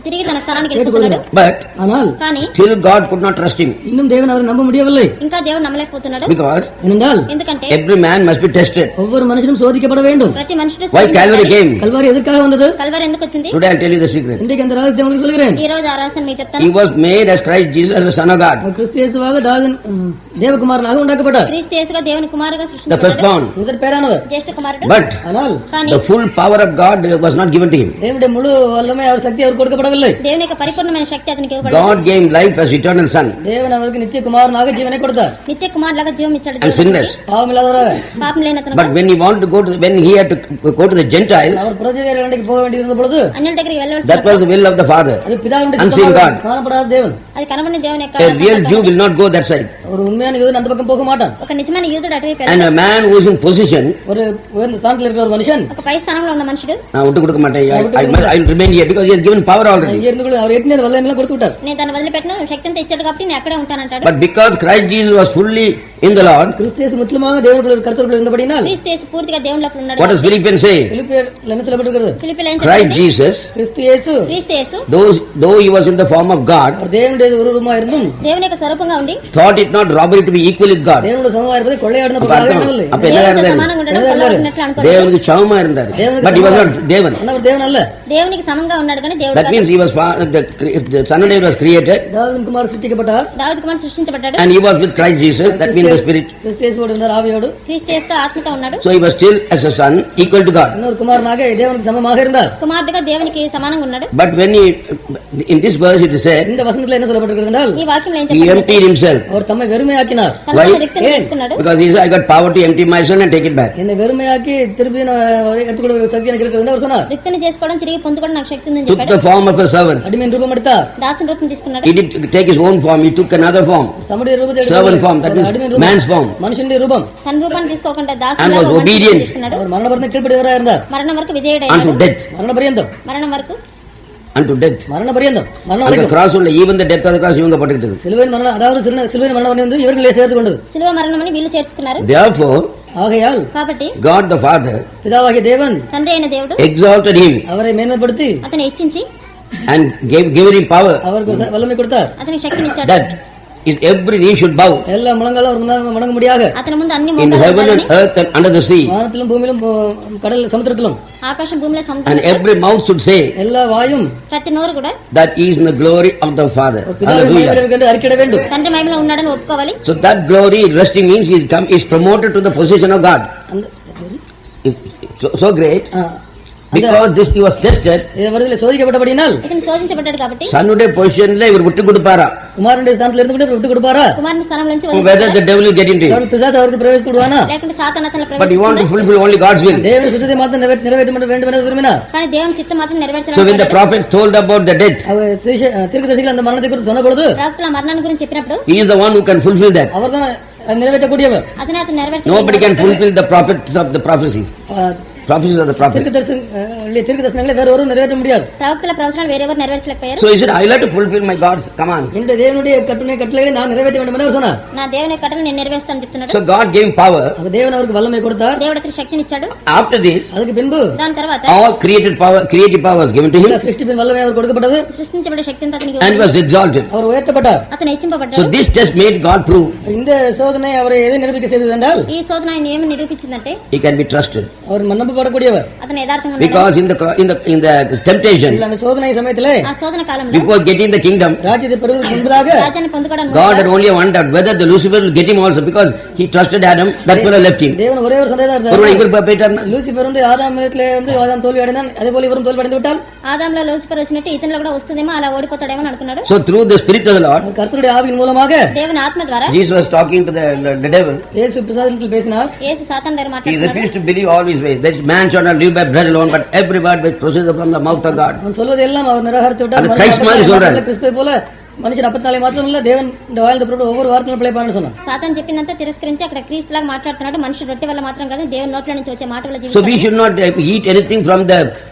[SPEAKER 4] తిరిగి తన స్థానానికి వెళ్ళిపోతున్నాడు.
[SPEAKER 3] But
[SPEAKER 2] ஆனால்
[SPEAKER 4] కానీ
[SPEAKER 3] still God could not trust him
[SPEAKER 2] இன்னும் தேவன் அவரை நம்ப முடியவில்லை.
[SPEAKER 4] ఇంకా దేవుడు నమ్మలేకపోతున్నాడు.
[SPEAKER 3] because
[SPEAKER 2] ஏனென்றால்
[SPEAKER 4] ఎందుకంటే
[SPEAKER 3] every man must be tested.
[SPEAKER 2] ஒவ்வொரு மனுஷனும் சோதிக்கப்பட வேண்டும்.
[SPEAKER 4] ప్రతి మనుషుడు
[SPEAKER 3] Why Calvary came?
[SPEAKER 2] கல்வாரி எதற்காக வந்தது?
[SPEAKER 4] కల్వరి ఎందుకు వచ్చింది?
[SPEAKER 3] Today I'll tell you the secret.
[SPEAKER 2] இன்றைக்கு அந்த ரகசியத்தை உங்களுக்கு சொல்கிறேன்.
[SPEAKER 4] ఈ రోజు ఆ రహస్యం మీకు చెప్తాను.
[SPEAKER 3] He was made as Christ Jesus as the Son of God,
[SPEAKER 2] அவர் கிறிஸ்து இயேசுவாக தேவகுமாரனாக உண்டாக்கப்பட்டார்.
[SPEAKER 4] క్రీస్తు యేసుగా దేవుని కుమారుగా
[SPEAKER 3] the
[SPEAKER 4] సృష్టించబడ్డాడు.
[SPEAKER 3] firstborn.
[SPEAKER 2] முதற் பேரானவர்.
[SPEAKER 4] జ్యేష్ఠ కుమారుడు.
[SPEAKER 3] But
[SPEAKER 2] ஆனால்
[SPEAKER 4] కానీ
[SPEAKER 3] the full power of God was not given to him.
[SPEAKER 2] தேவனுடைய முழு வல்லமை அவர் சக்தி அவர் கொடுக்கப்படவில்லை.
[SPEAKER 4] దేవుని యొక్క పరిపూర్ణమైన శక్తి అతనికి ఇవ్వబడింది.
[SPEAKER 3] God gave life as eternal Son
[SPEAKER 2] தேவன் அவருக்கு நித்திய குமாரனாக ஜீவனை கொடுத்தார்.
[SPEAKER 4] నిత్య కుమారులాగా జీవం ఇచ్చాడు
[SPEAKER 3] and
[SPEAKER 4] దేవునికి.
[SPEAKER 3] sinless.
[SPEAKER 2] பாவம் இல்லாதவராக.
[SPEAKER 4] పాపం లేనతను.
[SPEAKER 3] But when he wanted to when he had to go to the Gentiles,
[SPEAKER 2] அவர் புறஜாதியாருக்கு போக வேண்டியிருந்த பொழுது
[SPEAKER 4] అన్యుల దగ్గరికి వెళ్ళవలసి
[SPEAKER 3] that was the will of the Father.
[SPEAKER 2] அது பிதாவினுடைய
[SPEAKER 3] Unseen
[SPEAKER 2] சித்தமாக
[SPEAKER 3] God.
[SPEAKER 2] காணப்படாத தேவன்.
[SPEAKER 4] అది కనబడిన దేవుని యొక్క
[SPEAKER 3] A real
[SPEAKER 4] సంకల్పం.
[SPEAKER 3] Jew will not go that side.
[SPEAKER 2] ஒரு உண்மையான யூதன் அந்த பக்கம் போக மாட்டான்.
[SPEAKER 4] ఒక నిజమైన యూదుడు అటువైపు
[SPEAKER 3] And
[SPEAKER 4] వెళ్ళాడు.
[SPEAKER 3] a man who is in position,
[SPEAKER 2] ஒரு உயர்ந்த ஸ்தானத்தில் இருக்கிற ஒரு மனுஷன்
[SPEAKER 4] ఒక పై స్థానంలో ఉన్న మనుషుడు
[SPEAKER 3] நான் விட்டு கொடுக்க மாட்டேன். I will remain here because he has given power also. already.
[SPEAKER 2] இங்க இருந்து அவர் ஏற்கனவே அந்த வல்லமை எல்லாம் கொடுத்து விட்டார்.
[SPEAKER 4] నేను దాన్ని వదిలిపెట్టిన శక్తి అంతా ఇచ్చాడు కాబట్టి నేను అక్కడే ఉంటానంటాడు.
[SPEAKER 3] But because Christ Jesus was fully in the Lord,
[SPEAKER 2] கிறிஸ்து இயேசு முற்றிலுமாக தேவனுடைய கர்த்தருக்குள் இருந்தபடியால்
[SPEAKER 4] క్రీస్తు యేసు పూర్తిగా దేవుని లోపల ఉన్నాడు.
[SPEAKER 3] what does Philippians say?
[SPEAKER 2] பிலிப்பியர் என்ன சொல்லப்பட்டிருக்கிறது?
[SPEAKER 4] ఫిలిప్పీయులు ఏం
[SPEAKER 3] Christ
[SPEAKER 4] చెప్పండి?
[SPEAKER 3] Jesus,
[SPEAKER 2] கிறிஸ்து இயேசு
[SPEAKER 4] క్రీస్తు యేసు
[SPEAKER 3] though he was in the form of God,
[SPEAKER 2] அவர் தேவனுடைய உருவமா இருந்தும்
[SPEAKER 4] దేవుని యొక్క స్వరూపంగా ఉండి
[SPEAKER 3] thought it not robbery to be equal with God.
[SPEAKER 2] தேவனுடைய சமமா இருப்பதை கொள்ளையாடின
[SPEAKER 3] அப்ப
[SPEAKER 2] பொருளாக
[SPEAKER 3] அர்த்தம்,
[SPEAKER 2] எண்ணவில்லை.
[SPEAKER 3] அப்ப என்னதான்
[SPEAKER 4] దేవునితో
[SPEAKER 3] இருந்தாரு?
[SPEAKER 4] సమానంగా ఉండడం కొల్లగొట్టినట్లు అనుకోలేదు.
[SPEAKER 3] தேவனுக்கு சமமா இருந்தாரு. But he was not தேவன்.
[SPEAKER 2] ஆனா அவர் தேவன் அல்ல.
[SPEAKER 4] దేవునికి సమంగా ఉన్నాడు కానీ దేవుడు
[SPEAKER 3] That
[SPEAKER 4] కాదు.
[SPEAKER 3] means he was the son of David was created
[SPEAKER 2] தாவீது குமாரன் சிருஷ்டிக்கப்பட்டார்.
[SPEAKER 4] దావీదు కుమారుడు సృష్టించబడ్డాడు.
[SPEAKER 3] and he was with Christ Jesus. That means the Spirit.
[SPEAKER 2] கிறிஸ்து இயேசுவோடு இருந்தார் ஆவியோடு.
[SPEAKER 4] క్రీస్తు యేసుతో ఆత్మతో ఉన్నాడు.
[SPEAKER 3] So he was still as a son equal to God.
[SPEAKER 2] இன்னொரு குமாரனாக தேவனுக்கு சமமாக இருந்தார்.
[SPEAKER 4] కుమారుడుగా దేవునికి సమానంగా ఉన్నాడు.
[SPEAKER 3] But when in this verse it is said,
[SPEAKER 2] இந்த வசனத்துல என்ன சொல்லப்பட்டிருக்கிறது என்றால்
[SPEAKER 4] ఈ వాక్యంలో ఏం
[SPEAKER 3] he
[SPEAKER 4] చెప్పండి?
[SPEAKER 3] emptied himself.
[SPEAKER 2] அவர் தம்மை வெறுமையாக்கினார்.
[SPEAKER 4] తన
[SPEAKER 3] Why?
[SPEAKER 4] రిక్తిని తీసుకున్నాడు.
[SPEAKER 3] Because he said, I got power to empty myself and take it back.
[SPEAKER 2] என்னை வெறுமையாக்கி திருப்பி நான் எடுத்துக்கொள்ள சக்தி எனக்கு இருக்கிறது என்று அவர் சொன்னார்.
[SPEAKER 4] రిక్తిని చేసుకోవడం తిరిగి పొందుకోవడం నాకు శక్తి ఉందని
[SPEAKER 3] Took
[SPEAKER 4] చెప్పాడు.
[SPEAKER 3] the form of a servant.
[SPEAKER 2] அடிமையின் ரூபம் எடுத்தார்.
[SPEAKER 4] దాసుని రూపం తీసుకున్నాడు.
[SPEAKER 3] He didn't take his own form. He took another form.
[SPEAKER 2] சமுடைய ரூபத்தை
[SPEAKER 3] Servant form, that
[SPEAKER 2] எடுத்தார்.
[SPEAKER 3] is
[SPEAKER 2] அடிமையின் ரூபம்.
[SPEAKER 3] man's form.
[SPEAKER 2] மனுஷனுடைய ரூபம்.
[SPEAKER 4] తన రూపాన్ని తీసుకోకుండా
[SPEAKER 3] And
[SPEAKER 4] దాసుని
[SPEAKER 3] was obedient.
[SPEAKER 4] తీసుకున్నాడు.
[SPEAKER 2] அவர் மரண பரியந்தம் கீழ்ப்படியவராக இருந்தார்.
[SPEAKER 4] మరణం వరకు
[SPEAKER 3] Unto
[SPEAKER 4] విధేయుడయ్యాడు.
[SPEAKER 3] death.
[SPEAKER 2] மரண பரியந்தம்
[SPEAKER 4] మరణం వరకు
[SPEAKER 3] Unto death.
[SPEAKER 2] மரண பரியந்தம் மரணம்
[SPEAKER 3] அந்த
[SPEAKER 2] வரைக்கும்
[SPEAKER 3] cross உள்ள even the death of the cross இவங்க பட்டுக்கிட்டது.
[SPEAKER 2] சிலுவையின் மரணம் அதாவது சிலுவையின் மரணம் வந்து இவர்களே சேர்த்து கொண்டது.
[SPEAKER 4] శిలువ మరణమని వీళ్ళు చేర్చుకున్నారు.
[SPEAKER 3] Therefore,
[SPEAKER 2] ஆகையால்
[SPEAKER 4] కాబట్టి
[SPEAKER 3] God the Father
[SPEAKER 2] பிதாவாகிய தேவன்
[SPEAKER 4] తండ్రి అయిన దేవుడు
[SPEAKER 3] exalted him
[SPEAKER 2] அவரை மேன்மைப்படுத்தி
[SPEAKER 4] అతను హెచ్చించి
[SPEAKER 3] and given him power
[SPEAKER 2] அவருக்கு வல்லமை கொடுத்தார்.
[SPEAKER 4] అతనికి శక్తిని ఇచ్చాడు.
[SPEAKER 3] that every knee should bow
[SPEAKER 2] எல்லா முழங்காலும் அவர் முன்னாக வணங்க முடியாக
[SPEAKER 4] అతని ముందు అన్ని
[SPEAKER 3] in
[SPEAKER 4] మోకాలు
[SPEAKER 3] heaven and
[SPEAKER 4] ఉండాలని,
[SPEAKER 3] earth and under the sea,
[SPEAKER 2] வானத்திலும் பூமியிலும் கடல் சமுத்திரத்திலும்
[SPEAKER 4] ఆకాశం భూమిలో
[SPEAKER 3] and
[SPEAKER 4] సముద్రం
[SPEAKER 3] every mouth should say
[SPEAKER 2] எல்லா வாயும்
[SPEAKER 4] ప్రతి నోరు కూడా
[SPEAKER 3] that he is in the glory of the Father.
[SPEAKER 2] பிதாவின்
[SPEAKER 3] Hallelujah.
[SPEAKER 2] மகிமையை கண்டு அறிக்கையிட வேண்டும்.
[SPEAKER 4] తండ్రి మహిమలో ఉన్నాడని ఒప్పుకోవాలి.
[SPEAKER 3] So that glory resting means he is promoted to the position of God.
[SPEAKER 2] அந்த-
[SPEAKER 3] It's so great
[SPEAKER 2] ஆ, அந்த
[SPEAKER 3] because this he was tested.
[SPEAKER 2] வருதிலே சோதிக்கப்பட்டபடியினால்
[SPEAKER 4] ఇతను శోధించబడ్డాడు కాబట్టి
[SPEAKER 3] சன்னுடைய பொசிஷன்ல இவர் விட்டு கொடுப்பாரா?
[SPEAKER 2] குமாரனுடைய ஸ்தானத்தில் இருந்து கொண்டு விட்டு கொடுப்பாரா?
[SPEAKER 4] కుమారుని స్థానం నుంచి
[SPEAKER 3] Whether
[SPEAKER 4] వదిలిపెట్టాడా?
[SPEAKER 3] the devil will get into it.
[SPEAKER 2] அவர்கள் பிசாசு அவருக்கு பிரவேசித்து விடுவானா?
[SPEAKER 4] లేకుంటే సాతాను అతను
[SPEAKER 3] But he want to
[SPEAKER 4] ప్రవేశిస్తుందా?
[SPEAKER 3] fulfill only God's will.
[SPEAKER 2] தேவனுடைய சித்தத்தை மாத்திரம் நிறைவேற்ற வேண்டும் என விரும்பினார்.
[SPEAKER 4] కానీ దేవుని చిత్తం మాత్రం
[SPEAKER 3] So when the
[SPEAKER 4] నెరవేర్చాలని
[SPEAKER 3] prophets told about the death,
[SPEAKER 2] அவர் தீர்க்கதரிசிகள் அந்த மரணத்தை குறித்து சொன்ன பொழுது
[SPEAKER 4] ప్రవక్తల మరణాన్ని గురించి చెప్పినప్పుడు
[SPEAKER 3] he is the one who can fulfill that.
[SPEAKER 2] அவர்தான் அதை நிறைவேற்றக்கூடியவர்.
[SPEAKER 4] అతను
[SPEAKER 3] Nobody can
[SPEAKER 4] నెరవేర్చాలి.
[SPEAKER 3] fulfill the prophets of the prophecies. Prophecies of the prophets.
[SPEAKER 2] தீர்க்க தரிசனங்களை வேற ஒருவரும் நிறைவேற்ற முடியாது.
[SPEAKER 4] ప్రవక్తల ప్రవచనాలు వేరెవరు నెరవేర్చలేకపోయారు.
[SPEAKER 3] So he said, I like to fulfill my God's commands.
[SPEAKER 2] என்னுடைய தேவனுடைய கட்டளைகளை நான் நிறைவேற்ற வேண்டும் என்று அவர் சொன்னார்.
[SPEAKER 4] నా దేవుని కట్టలు నేను నెరవేరుస్తాను చెప్తున్నాడు.
[SPEAKER 3] So God gave him power.
[SPEAKER 2] அவர் தேவன் அவருக்கு வல்லமை கொடுத்தார்.
[SPEAKER 4] దేవుడు అతనికి శక్తిని ఇచ్చాడు.
[SPEAKER 3] After this,
[SPEAKER 2] அதுக்கு பின்பு
[SPEAKER 4] దాని తర్వాత
[SPEAKER 3] all creative power was given to him
[SPEAKER 2] சிருஷ்டிப்பின் வல்லமை அவர் கொடுக்கப்பட்டது.
[SPEAKER 4] సృష్టించబడే శక్తి అంతా అతనికి
[SPEAKER 3] and
[SPEAKER 4] ఉంది.
[SPEAKER 3] was exalted.
[SPEAKER 2] அவர் உயர்த்தப்பட்டார்.
[SPEAKER 4] అతను
[SPEAKER 3] So
[SPEAKER 4] హెచ్చింపబడ్డాడు.
[SPEAKER 3] this test made God prove
[SPEAKER 2] இந்த சோதனை அவரை எதை நிரூபிக்க செய்தது என்றால்
[SPEAKER 4] ఈ శోధన ఆయన ఏమి నిరూపించిందంటే
[SPEAKER 3] he can be trusted.
[SPEAKER 2] அவர் நம்பப்படக்கூடியவர்.
[SPEAKER 4] అతను యథార్థంగా ఉన్నాడు.
[SPEAKER 3] Because in the temptation,
[SPEAKER 2] இல்ல, அந்த சோதனை சமயத்திலே
[SPEAKER 4] ఆ శోధన కాలంలో
[SPEAKER 3] before getting the kingdom,
[SPEAKER 2] ராஜ்யத்தை பெறுவதற்கு முன்பதாக
[SPEAKER 4] రాజ్యాన్ని పొందుకోవడానికి
[SPEAKER 3] God had only one doubt whether the Lucifer will get him also because he trusted Adam. That fellow left him.
[SPEAKER 2] தேவன் ஒரே ஒரு சந்தேகம்
[SPEAKER 3] ஒருவேளை
[SPEAKER 2] இருந்தார்.
[SPEAKER 3] இவர் போயிட்டார்னா?
[SPEAKER 2] லூசிபர் வந்து ஆதாம் இடத்திலே வந்து ஆதாம் தோல்வி அடைந்தான், அதே போல இவரும் தோல்வி அடைந்து விட்டால்
[SPEAKER 4] ఆదాంలో లూసిఫర్ వచ్చినట్టు ఇతనిలో కూడా వస్తుందేమో, అలా ఓడిపోతాడేమో అని అనుకున్నాడు.
[SPEAKER 3] So through the Spirit of the Lord,
[SPEAKER 2] கர்த்தருடைய ஆவியின் மூலமாக
[SPEAKER 4] దేవుని ఆత్మ ద్వారా
[SPEAKER 3] Jesus was talking to the devil.
[SPEAKER 2] இயேசு பிசாசிடத்தில் பேசினார்.
[SPEAKER 4] యేసు సాతాను దగ్గర
[SPEAKER 3] He
[SPEAKER 4] మాట్లాడుతున్నాడు.
[SPEAKER 3] refused to believe all his ways. That man shall not live by bread alone, but every word which proceeds from the mouth of God.
[SPEAKER 2] அவன் சொல்வது எல்லாம் அவர் நிராகரித்து விட்டார்.
[SPEAKER 3] அது கிறிஸ்து மாதிரி சொல்றாரு.
[SPEAKER 2] கிறிஸ்துவை போல மனுஷன் அப்பத்தினாலே மாத்திரம் இல்ல, தேவன் இந்த வாயிலிருந்து புறப்படும் ஒவ்வொரு வார்த்தையும் பிழைப்பான்னு சொன்னார்.
[SPEAKER 4] సాతాను చెప్పిందంతా తిరస్కరించి అక్కడ క్రీస్తులాగా మాట్లాడుతున్నాడు. మనుషుడు రొట్టె వల్ల మాత్రం కాదు, దేవుని నోట్ల నుంచి వచ్చే మాట వల్ల
[SPEAKER 3] So we
[SPEAKER 4] జీవిస్తాడు.
[SPEAKER 3] should not eat anything from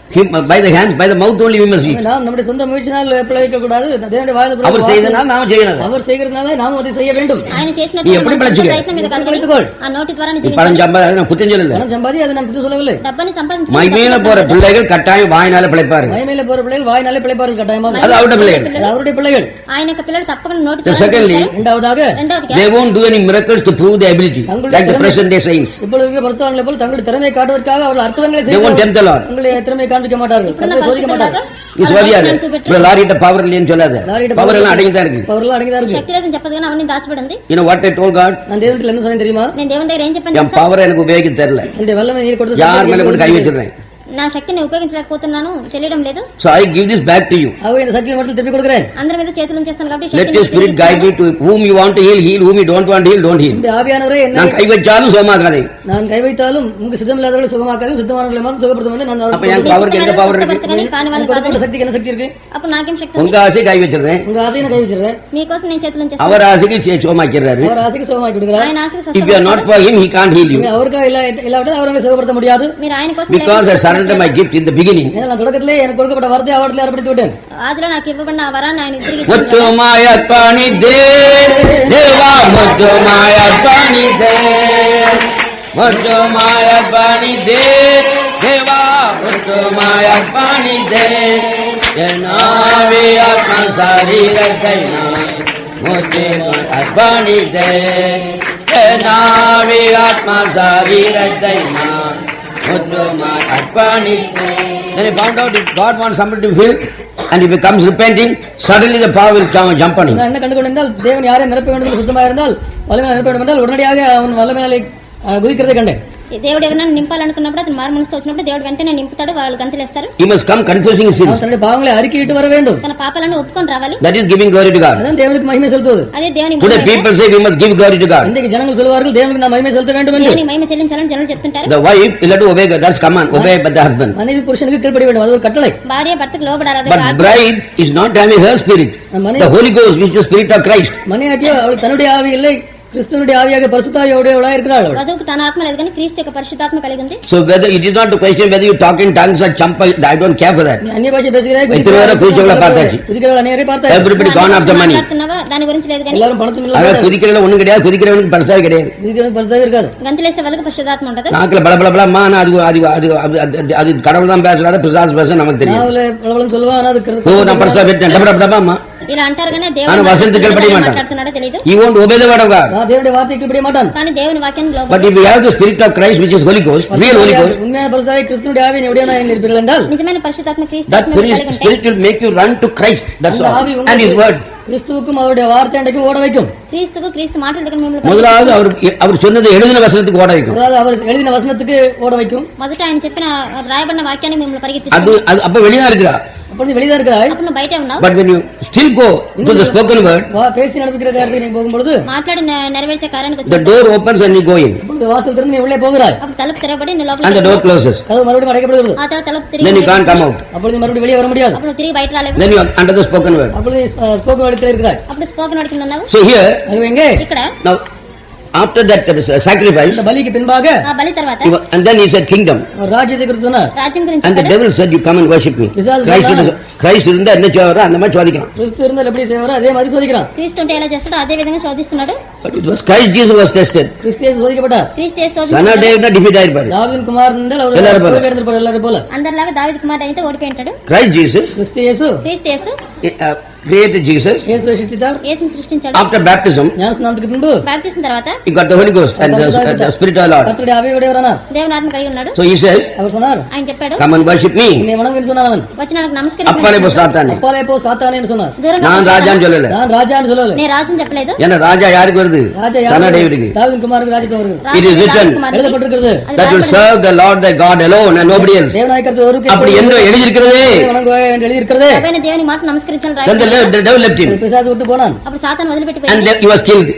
[SPEAKER 3] by the hands, by the mouth only we must eat.
[SPEAKER 2] நாம் நம்முடைய சொந்த முயற்சினால் பிழைக்க கூடாது. தேவனுடைய வாயிலிருந்து
[SPEAKER 3] அவர்
[SPEAKER 2] புறப்படும்
[SPEAKER 3] செய்தனால் நாம் செய்யணும்.
[SPEAKER 2] அவர் செய்கிறதுனால நாம் அதை செய்ய வேண்டும்.
[SPEAKER 4] ఆయన
[SPEAKER 3] நீ
[SPEAKER 4] చేసినట్టు
[SPEAKER 3] எப்படி
[SPEAKER 4] మన
[SPEAKER 3] పిలుచుకో?
[SPEAKER 4] ప్రయత్నం మీద కాదు,
[SPEAKER 2] పిలుచుకోడు.
[SPEAKER 4] ఆ నోటి ద్వారా
[SPEAKER 3] நீ பணம் சம்பாதி நான் குத்தம் சொல்லல.
[SPEAKER 2] பணம் சம்பாதி அதை நான் குற்றம் சொல்லவில்லை.
[SPEAKER 4] డబ్బని
[SPEAKER 3] மைமேல போற
[SPEAKER 4] సంపాదించి
[SPEAKER 3] பிள்ளைகள் கட்டாயம் வாயினால பிழைப்பார்கள்.
[SPEAKER 2] மயமையில போற பிள்ளைகள் வாயினாலே பிழைப்பார்கள் கட்டாயமாக.
[SPEAKER 3] அது அவருடைய பிள்ளைகள்.
[SPEAKER 2] அது அவருடைய பிள்ளைகள்.
[SPEAKER 4] ఆయన యొక్క పిల్లలు తప్పకుండా నోటి
[SPEAKER 3] So
[SPEAKER 4] ద్వారా
[SPEAKER 3] secondly,
[SPEAKER 4] జీవిస్తారు.
[SPEAKER 2] இரண்டாவதாக
[SPEAKER 4] రెండవదిగా
[SPEAKER 3] they won't do any miracles to prove their ability, like the present day saints.
[SPEAKER 2] இப்பொழுது இருக்கிற பரிசுத்தவான்களை போல தங்களுடைய திறமையை காட்டுவதற்காக அவர்கள் அற்புதங்களை
[SPEAKER 3] They won't tempt the Lord.
[SPEAKER 2] உங்களுடைய திறமையை காண்பிக்க மாட்டார்கள்.
[SPEAKER 4] ఇప్పుడున్న
[SPEAKER 2] கர்த்தரை சோதிக்க
[SPEAKER 4] పరిస్థితుల్లాగా
[SPEAKER 2] மாட்டார்கள்.
[SPEAKER 3] நீ சொல்லியாது இப்ப லாரிட்ட பவர் இல்லைன்னு சொல்லாத. பவர் எல்லாம் அடங்கிதான் இருக்கு.
[SPEAKER 2] பவர்லாம் அடங்கிதான் இருக்கு.
[SPEAKER 4] శక్తి లేదని చెప్పదు కానీ అవన్నీ దాచిపడి ఉంది.
[SPEAKER 3] You know what I told God?
[SPEAKER 2] நான் தேவனிடத்தில் என்ன சொன்னேன் தெரியுமா?
[SPEAKER 4] నేను దేవుని దగ్గర ఏం చెప్పాను
[SPEAKER 3] என்
[SPEAKER 4] తెలుసా?
[SPEAKER 3] பவர் எனக்கு உபயோகிக்க தெரியல.
[SPEAKER 2] என்னுடைய வல்லமை நீர் கொடுத்த
[SPEAKER 3] யார் மேல கூட கை வச்சிடுறேன்.
[SPEAKER 4] నా శక్తిని ఉపయోగించలేకపోతున్నాను, తెలియడం లేదు.
[SPEAKER 3] So I give this back to you.
[SPEAKER 2] ஆகவே இந்த சக்தியை மட்டும் திருப்பி கொடுக்கிறேன்.
[SPEAKER 4] అందరి మీద చేతులు ఉంచేస్తాను కాబట్టి
[SPEAKER 3] Let your spirit guide me to whom you want to heal, heal. Whom you don't want to heal, don't heal.
[SPEAKER 2] இந்த ஆவியானவரே என்னை
[SPEAKER 3] நான் கை வச்சாலும் சுகமாக்காதே.
[SPEAKER 2] நான் கை வைத்தாலும் உங்களுக்கு சித்தமில்லாதவர்களை சுகமாக்காது, சித்தமானவர்களை மாத்திரம் சுகப்படுத்தும் என்று நான்
[SPEAKER 3] அப்ப என் பவருக்கு எந்த பவர் இருக்கு?
[SPEAKER 2] எனக்கு கொடுக்கப்பட்ட சக்திக்கு என்ன சக்தி இருக்கு?
[SPEAKER 4] అప్పుడు నాకేం శక్తి ఉంది?
[SPEAKER 3] உங்க ஆசை கை வச்சிடுறேன்.
[SPEAKER 2] உங்க ஆசையை நான் கை வச்சிருவேன்.
[SPEAKER 4] మీకోసం నేను చేతులు ఉంచేస్తాను.
[SPEAKER 3] அவர் ஆசைக்கு சுகமாக்கிறாரு.
[SPEAKER 2] அவர் ஆசைக்கு சுகமாக்கி விடுகிறார்.
[SPEAKER 4] ఆయన ఆశకు
[SPEAKER 3] If you are not for him, he can't heal you.
[SPEAKER 2] அவருக்காக இல்லாவிட்டால் அவர்களை சுகப்படுத்த முடியாது.
[SPEAKER 4] మీరు ఆయన కోసం
[SPEAKER 3] Because a surrendered my gift in the beginning.
[SPEAKER 2] ஏன்னா நான் தொடக்கத்திலே எனக்கு கொடுக்கப்பட்ட வார்த்தையை அவரிடத்தில் அர்ப்பணித்து விட்டேன்.
[SPEAKER 4] ఆదిలో నాకు ఇవ్వబడిన ఆ వరాన్ని ఆయన తిరిగి
[SPEAKER 3] Muttu mayapani de deva muttu mayapani de muttu mayapani de deva muttu mayapani de enavi atma sariraina muttu mayapani de enavi atma sariraina muttu mayapani de. Then he found out if God wants somebody to fill and if he comes repenting, suddenly the power will jump on him.
[SPEAKER 2] நான் என்ன கண்டுகொண்டால் தேவன் யாரை நிரப்ப வேண்டும் என்று சுத்தமாக இருந்தால் வல்லமையால் நிரப்ப வேண்டும் என்றால் உடனடியாக அவன் வல்லமையாலே குதிக்கிறதை கண்டேன்.
[SPEAKER 4] దేవుడు ఎవరైనా నింపాలనుకున్నప్పుడు అతను మారు మనసుతో వచ్చినప్పుడు దేవుడు వెంటనే నింపుతాడు, వాళ్ళు గంతులేస్తారు.
[SPEAKER 3] He must come confessing his sins.
[SPEAKER 2] தன்னுடைய பாவங்களை அறிக்கையிட்டு வர வேண்டும்.
[SPEAKER 4] తన పాపాలను ఒప్పుకొని రావాలి.
[SPEAKER 3] That is giving glory to God.
[SPEAKER 2] அதான் தேவனுக்கு மகிமை செலுத்துவது.
[SPEAKER 4] అదే దేవుని
[SPEAKER 3] Today
[SPEAKER 4] Mahima.
[SPEAKER 3] people say we must give glory to God.
[SPEAKER 2] இன்றைக்கு ஜனங்கள் சொல்வார்கள் தேவனுக்கு நாம் மகிமை செலுத்த வேண்டும் என்று.
[SPEAKER 4] దేవుని మహిమ చెల్లించాలని జనులు చెప్తుంటారు.
[SPEAKER 3] The wife is to obey God. That's command. Obey by the husband.
[SPEAKER 2] மனைவி புருஷனுக்கு கீழ்ப்படிய வேண்டும், அது ஒரு கட்டளை.
[SPEAKER 4] భార్య భర్తకు లోబడాలి, అది
[SPEAKER 3] But bride is not having her spirit. The Holy Ghost, which is the spirit of Christ.
[SPEAKER 2] மனையாட்டியோ அவள் தன்னுடைய ஆவி இல்லை, கிறிஸ்துவனுடைய ஆவியாக பரிசுத்தாவியுடையவளாய் இருக்கிறாள்.
[SPEAKER 4] వధువుకు తన ఆత్మ లేదు కానీ క్రీస్తు యొక్క పరిశుద్ధాత్మ కలిగి ఉంది.
[SPEAKER 3] So whether it is not to question whether you talk in tongues or jump, I don't care for that.
[SPEAKER 2] நீ அந்நிய பாஷை பேசுகிறாய்,
[SPEAKER 3] இத்தனை குதிச்சவளை பார்த்தாச்சு.
[SPEAKER 2] குதிக்கிறவள் அநேகரை பார்த்தாச்சு.
[SPEAKER 3] Everybody gone after money.
[SPEAKER 4] మాట్లాడుతున్నావా దాని గురించి లేదు కానీ
[SPEAKER 2] எல்லாரும் பணத்தும்
[SPEAKER 3] அதாவது
[SPEAKER 2] இல்ல,
[SPEAKER 3] குதிக்கிறதுல ஒண்ணும் கிடையாது, குதிக்கிறவனுக்கு பரிசாவே கிடையாது.
[SPEAKER 2] குதிக்கிறவனுக்கு பரிசுத்தாவே இருக்காது.
[SPEAKER 4] గంతులేసే వాళ్ళకి పరిశుద్ధాత్మ ఉండదు.
[SPEAKER 3] நாக்கில் பலபலமா அது கடவுள் தான் பேசுறாரு, பிசாசு பேச நமக்கு தெரியும்.
[SPEAKER 2] நாவல பலபலம் சொல்லுவான், ஆனா அது
[SPEAKER 3] ஓ நான் பரிசா பெற்றேன் டபடபடமா.
[SPEAKER 4] ఇలా అంటారు కానీ
[SPEAKER 3] ஆனா
[SPEAKER 4] దేవుడు
[SPEAKER 3] வசனத்துக்கு கீழ்ப்படிய மாட்டான்.
[SPEAKER 4] మాట్లాడుతున్నాడో తెలియదు.
[SPEAKER 3] He won't obey the word of God.
[SPEAKER 2] தேவனுடைய வார்த்தைக்கு கீழ்ப்படிய மாட்டான்.
[SPEAKER 4] కానీ దేవుని వాక్యానికి
[SPEAKER 3] But
[SPEAKER 4] లోబడి
[SPEAKER 3] if you have the spirit of Christ, which is Holy Ghost, real Holy Ghost,
[SPEAKER 2] உண்மையான பரிசுத்தாவை கிறிஸ்துவினுடைய ஆவியை எப்படியான இருப்பீர்கள் என்றால்
[SPEAKER 4] నిజమైన పరిశుద్ధాత్మ క్రీస్తు
[SPEAKER 3] that
[SPEAKER 4] ఆత్మ కలిగి ఉంటే
[SPEAKER 3] spirit will make you run to Christ. That's
[SPEAKER 2] அந்த
[SPEAKER 3] all.
[SPEAKER 2] ஆவி
[SPEAKER 3] And His words.
[SPEAKER 2] கிறிஸ்துவுக்கும் அவருடைய வார்த்தை அன்றைக்கும் ஓட வைக்கும்.
[SPEAKER 4] క్రీస్తుకు క్రీస్తు మాటల దగ్గర మిమ్మల్ని
[SPEAKER 3] முதலாவது அவர் சொன்னதை எழுதின வசனத்துக்கு ஓட வைக்கும்.
[SPEAKER 2] அதாவது அவர் எழுதின வசனத்துக்கு ஓட வைக்கும்.
[SPEAKER 4] మొదట ఆయన చెప్పిన రాయబడిన వాక్యాన్ని మిమ్మల్ని
[SPEAKER 3] அது
[SPEAKER 4] పరిగెత్తిస్తుంది.
[SPEAKER 3] அப்ப வெளியா இருக்கிறா.
[SPEAKER 2] அப்பொழுது வெளியே இருக்கிறாய்.
[SPEAKER 4] అప్పుడు నువ్వు బయటే ఉన్నావు.
[SPEAKER 3] But when you still go to the spoken word,
[SPEAKER 2] பேசி நடக்கிற காரியத்துக்கு நீ போகும்பொழுது
[SPEAKER 4] మాట్లాడి నెరవేర్చే కార్యానికి
[SPEAKER 3] the door opens and you go in.
[SPEAKER 2] அப்பொழுது வாசல் திறந்து நீ உள்ளே போகிறாய்.
[SPEAKER 4] అప్పుడు తలుపు తెరవబడి నువ్వు
[SPEAKER 3] And the
[SPEAKER 4] లోపలికి
[SPEAKER 3] door closes.
[SPEAKER 2] கதவு மறுபடியும் அடைக்கப்படுகிறது.
[SPEAKER 4] ఆ తర్వాత తలుపు
[SPEAKER 3] Then you
[SPEAKER 4] తిరిగి
[SPEAKER 3] can't come out.
[SPEAKER 2] அப்பொழுது நீ மறுபடியும் வெளியே வர முடியாது.
[SPEAKER 4] అప్పుడు నువ్వు తిరిగి బయట రాలేవు.
[SPEAKER 3] Then you are under the spoken word.
[SPEAKER 2] அப்பொழுது ஸ்போக்கன் வேர்டுல இருக்கிறாய்.
[SPEAKER 4] అప్పుడు స్పోకెన్ వర్డ్ కింద ఉన్నావు.
[SPEAKER 3] So here,
[SPEAKER 2] அது எங்கே?
[SPEAKER 4] ఇక్కడ
[SPEAKER 3] now, after that sacrifice,
[SPEAKER 2] இந்த பலிக்கு பின்பாக
[SPEAKER 4] ఆ బలి తర్వాత
[SPEAKER 3] and then he said kingdom.
[SPEAKER 2] ஒரு ராஜ்யத்தை குறித்து சொன்னார்.
[SPEAKER 4] రాజ్యం గురించి
[SPEAKER 3] And the
[SPEAKER 4] చెప్పాడు.
[SPEAKER 3] devil said, you come and worship me. Christ இருந்தா என்ன செய்வாரோ அந்த மாதிரி சோதிக்கலாம்.
[SPEAKER 2] கிறிஸ்து இருந்தால் எப்படி செய்வாரோ அதே மாதிரி சோதிக்கிறான்.
[SPEAKER 4] క్రీస్తు ఉంటే ఎలా చేస్తాడో అదే విధంగా శోధిస్తున్నాడు.
[SPEAKER 3] But it was Christ Jesus was tested.
[SPEAKER 2] கிறிஸ்து இயேசு சோதிக்கப்பட்டார்.
[SPEAKER 4] క్రీస్తు యేసు
[SPEAKER 3] Son of
[SPEAKER 4] శోధించాడు.
[SPEAKER 3] David தான் defeat ஆயிருப்பாரு.
[SPEAKER 2] தாவீதின் குமாரன் என்றால் அவர்
[SPEAKER 3] எல்லாரும் போல.
[SPEAKER 2] தோல்வி அடைந்திருப்பார் எல்லாரும் போல.
[SPEAKER 4] అందరిలాగా దావీదు కుమారుడు అయితే ఓడిపోయి ఉంటాడు.
[SPEAKER 3] Christ Jesus
[SPEAKER 2] கிறிஸ்து இயேசு
[SPEAKER 4] క్రీస్తు యేసు
[SPEAKER 3] created Jesus.
[SPEAKER 2] இயேசுவை சிருஷ்டித்தார்.
[SPEAKER 4] యేసుని సృష్టించాడు.
[SPEAKER 3] After baptism,
[SPEAKER 2] ஞானஸ்நானத்துக்கு பின்பு
[SPEAKER 4] బాప్తిసం తర్వాత
[SPEAKER 3] he got the Holy Ghost and the Spirit of the Lord.
[SPEAKER 2] கர்த்தருடைய ஆவியுடையவரானார்.
[SPEAKER 4] దేవుని ఆత్మ కలిగి ఉన్నాడు.
[SPEAKER 3] So he says,
[SPEAKER 2] அவர் சொன்னார்,
[SPEAKER 4] ఆయన చెప్పాడు
[SPEAKER 3] come and worship me.
[SPEAKER 2] என்னை வணங்கு சொன்னார். அவன்
[SPEAKER 4] వచ్చి నాకు
[SPEAKER 3] அப்பாலே போ
[SPEAKER 4] నమస్కరించు.
[SPEAKER 3] சாத்தானே.
[SPEAKER 2] அப்பாலே போ சாத்தானே என்று சொன்னார்.
[SPEAKER 4] దూరంగా
[SPEAKER 3] நான்
[SPEAKER 4] కూర్చోమన్నాడు.
[SPEAKER 3] ராஜான்னு சொல்லல.
[SPEAKER 2] நான் ராஜான்னு சொல்லல.
[SPEAKER 4] నేను రాజుని చెప్పలేదు.
[SPEAKER 3] ஏன்னா ராஜா யாருக்கு வருது?
[SPEAKER 2] ராஜா
[SPEAKER 3] Son of
[SPEAKER 2] யார்?
[SPEAKER 3] Davidக்கு.
[SPEAKER 2] தாவீதின் குமாரனுக்கு ராஜ்யத்துவம் வருகிறது.
[SPEAKER 4] రాజు
[SPEAKER 3] It is written
[SPEAKER 4] దావీదు కుమారుడికి.
[SPEAKER 2] எழுதப்பட்டிருக்கிறது.
[SPEAKER 4] అది
[SPEAKER 3] that will
[SPEAKER 4] రాయబడింది.
[SPEAKER 3] serve the Lord thy God alone and nobody else.
[SPEAKER 2] தேவனாய் கர்த்தர் ஒருவருக்கே
[SPEAKER 3] அப்படி என்று எழுதியிருக்கிறதே.
[SPEAKER 2] வணங்குவாய் என்று எழுதியிருக்கிறதே.
[SPEAKER 4] ప్రభువైన దేవుని మాత్రం నమస్కరించాలని
[SPEAKER 3] Then
[SPEAKER 4] రాయబడింది.
[SPEAKER 3] the devil left him
[SPEAKER 2] பிசாசு விட்டு போனான்.
[SPEAKER 4] అప్పుడు సాతాను వదిలిపెట్టి
[SPEAKER 3] and
[SPEAKER 4] పోయింది.
[SPEAKER 3] he was killed.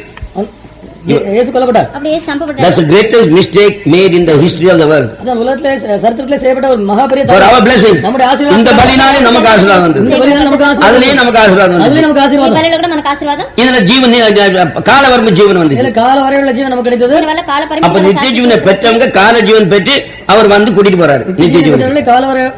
[SPEAKER 2] இயேசு கொல்லப்பட்டார்.
[SPEAKER 4] అప్పుడు యేసు చంపబడ్డాడు.
[SPEAKER 3] That's the greatest mistake made in the history of the world.
[SPEAKER 2] அதான் உலகத்திலே சரித்திரத்திலே செய்யப்பட்ட ஒரு மகாபெரிய
[SPEAKER 3] For our blessing.
[SPEAKER 2] நம்முடைய ஆசீர்வாதம்.
[SPEAKER 3] இந்த பலினாலே நமக்கு ஆசீர்வாதம் வந்தது.
[SPEAKER 2] இந்த பலியினால் நமக்கு ஆசீர்வாதம்.
[SPEAKER 3] அதுலயே நமக்கு ஆசீர்வாதம்
[SPEAKER 2] அதுலயே
[SPEAKER 3] வந்தது.
[SPEAKER 2] நமக்கு
[SPEAKER 4] ఈ
[SPEAKER 2] ஆசீர்வாதம்.
[SPEAKER 4] బలిలో కూడా మనకు ఆశీర్వాదం.
[SPEAKER 3] இதுல ஜீவன் காலவர்ம ஜீவன்
[SPEAKER 2] இதுல
[SPEAKER 3] வந்தது.
[SPEAKER 2] கால வரையுள்ள ஜீவன் நமக்கு கிடைத்தது.
[SPEAKER 4] దీనివల్ల కాల
[SPEAKER 3] அப்ப
[SPEAKER 4] పరిమితి
[SPEAKER 3] நித்திய ஜீவனை பெற்றவங்க கால ஜீவன் பெற்று அவர் வந்து கூட்டிட்டு போறாரு. நித்திய ஜீவன்
[SPEAKER 2] பெற்றவர்களை
[SPEAKER 3] காலவரம்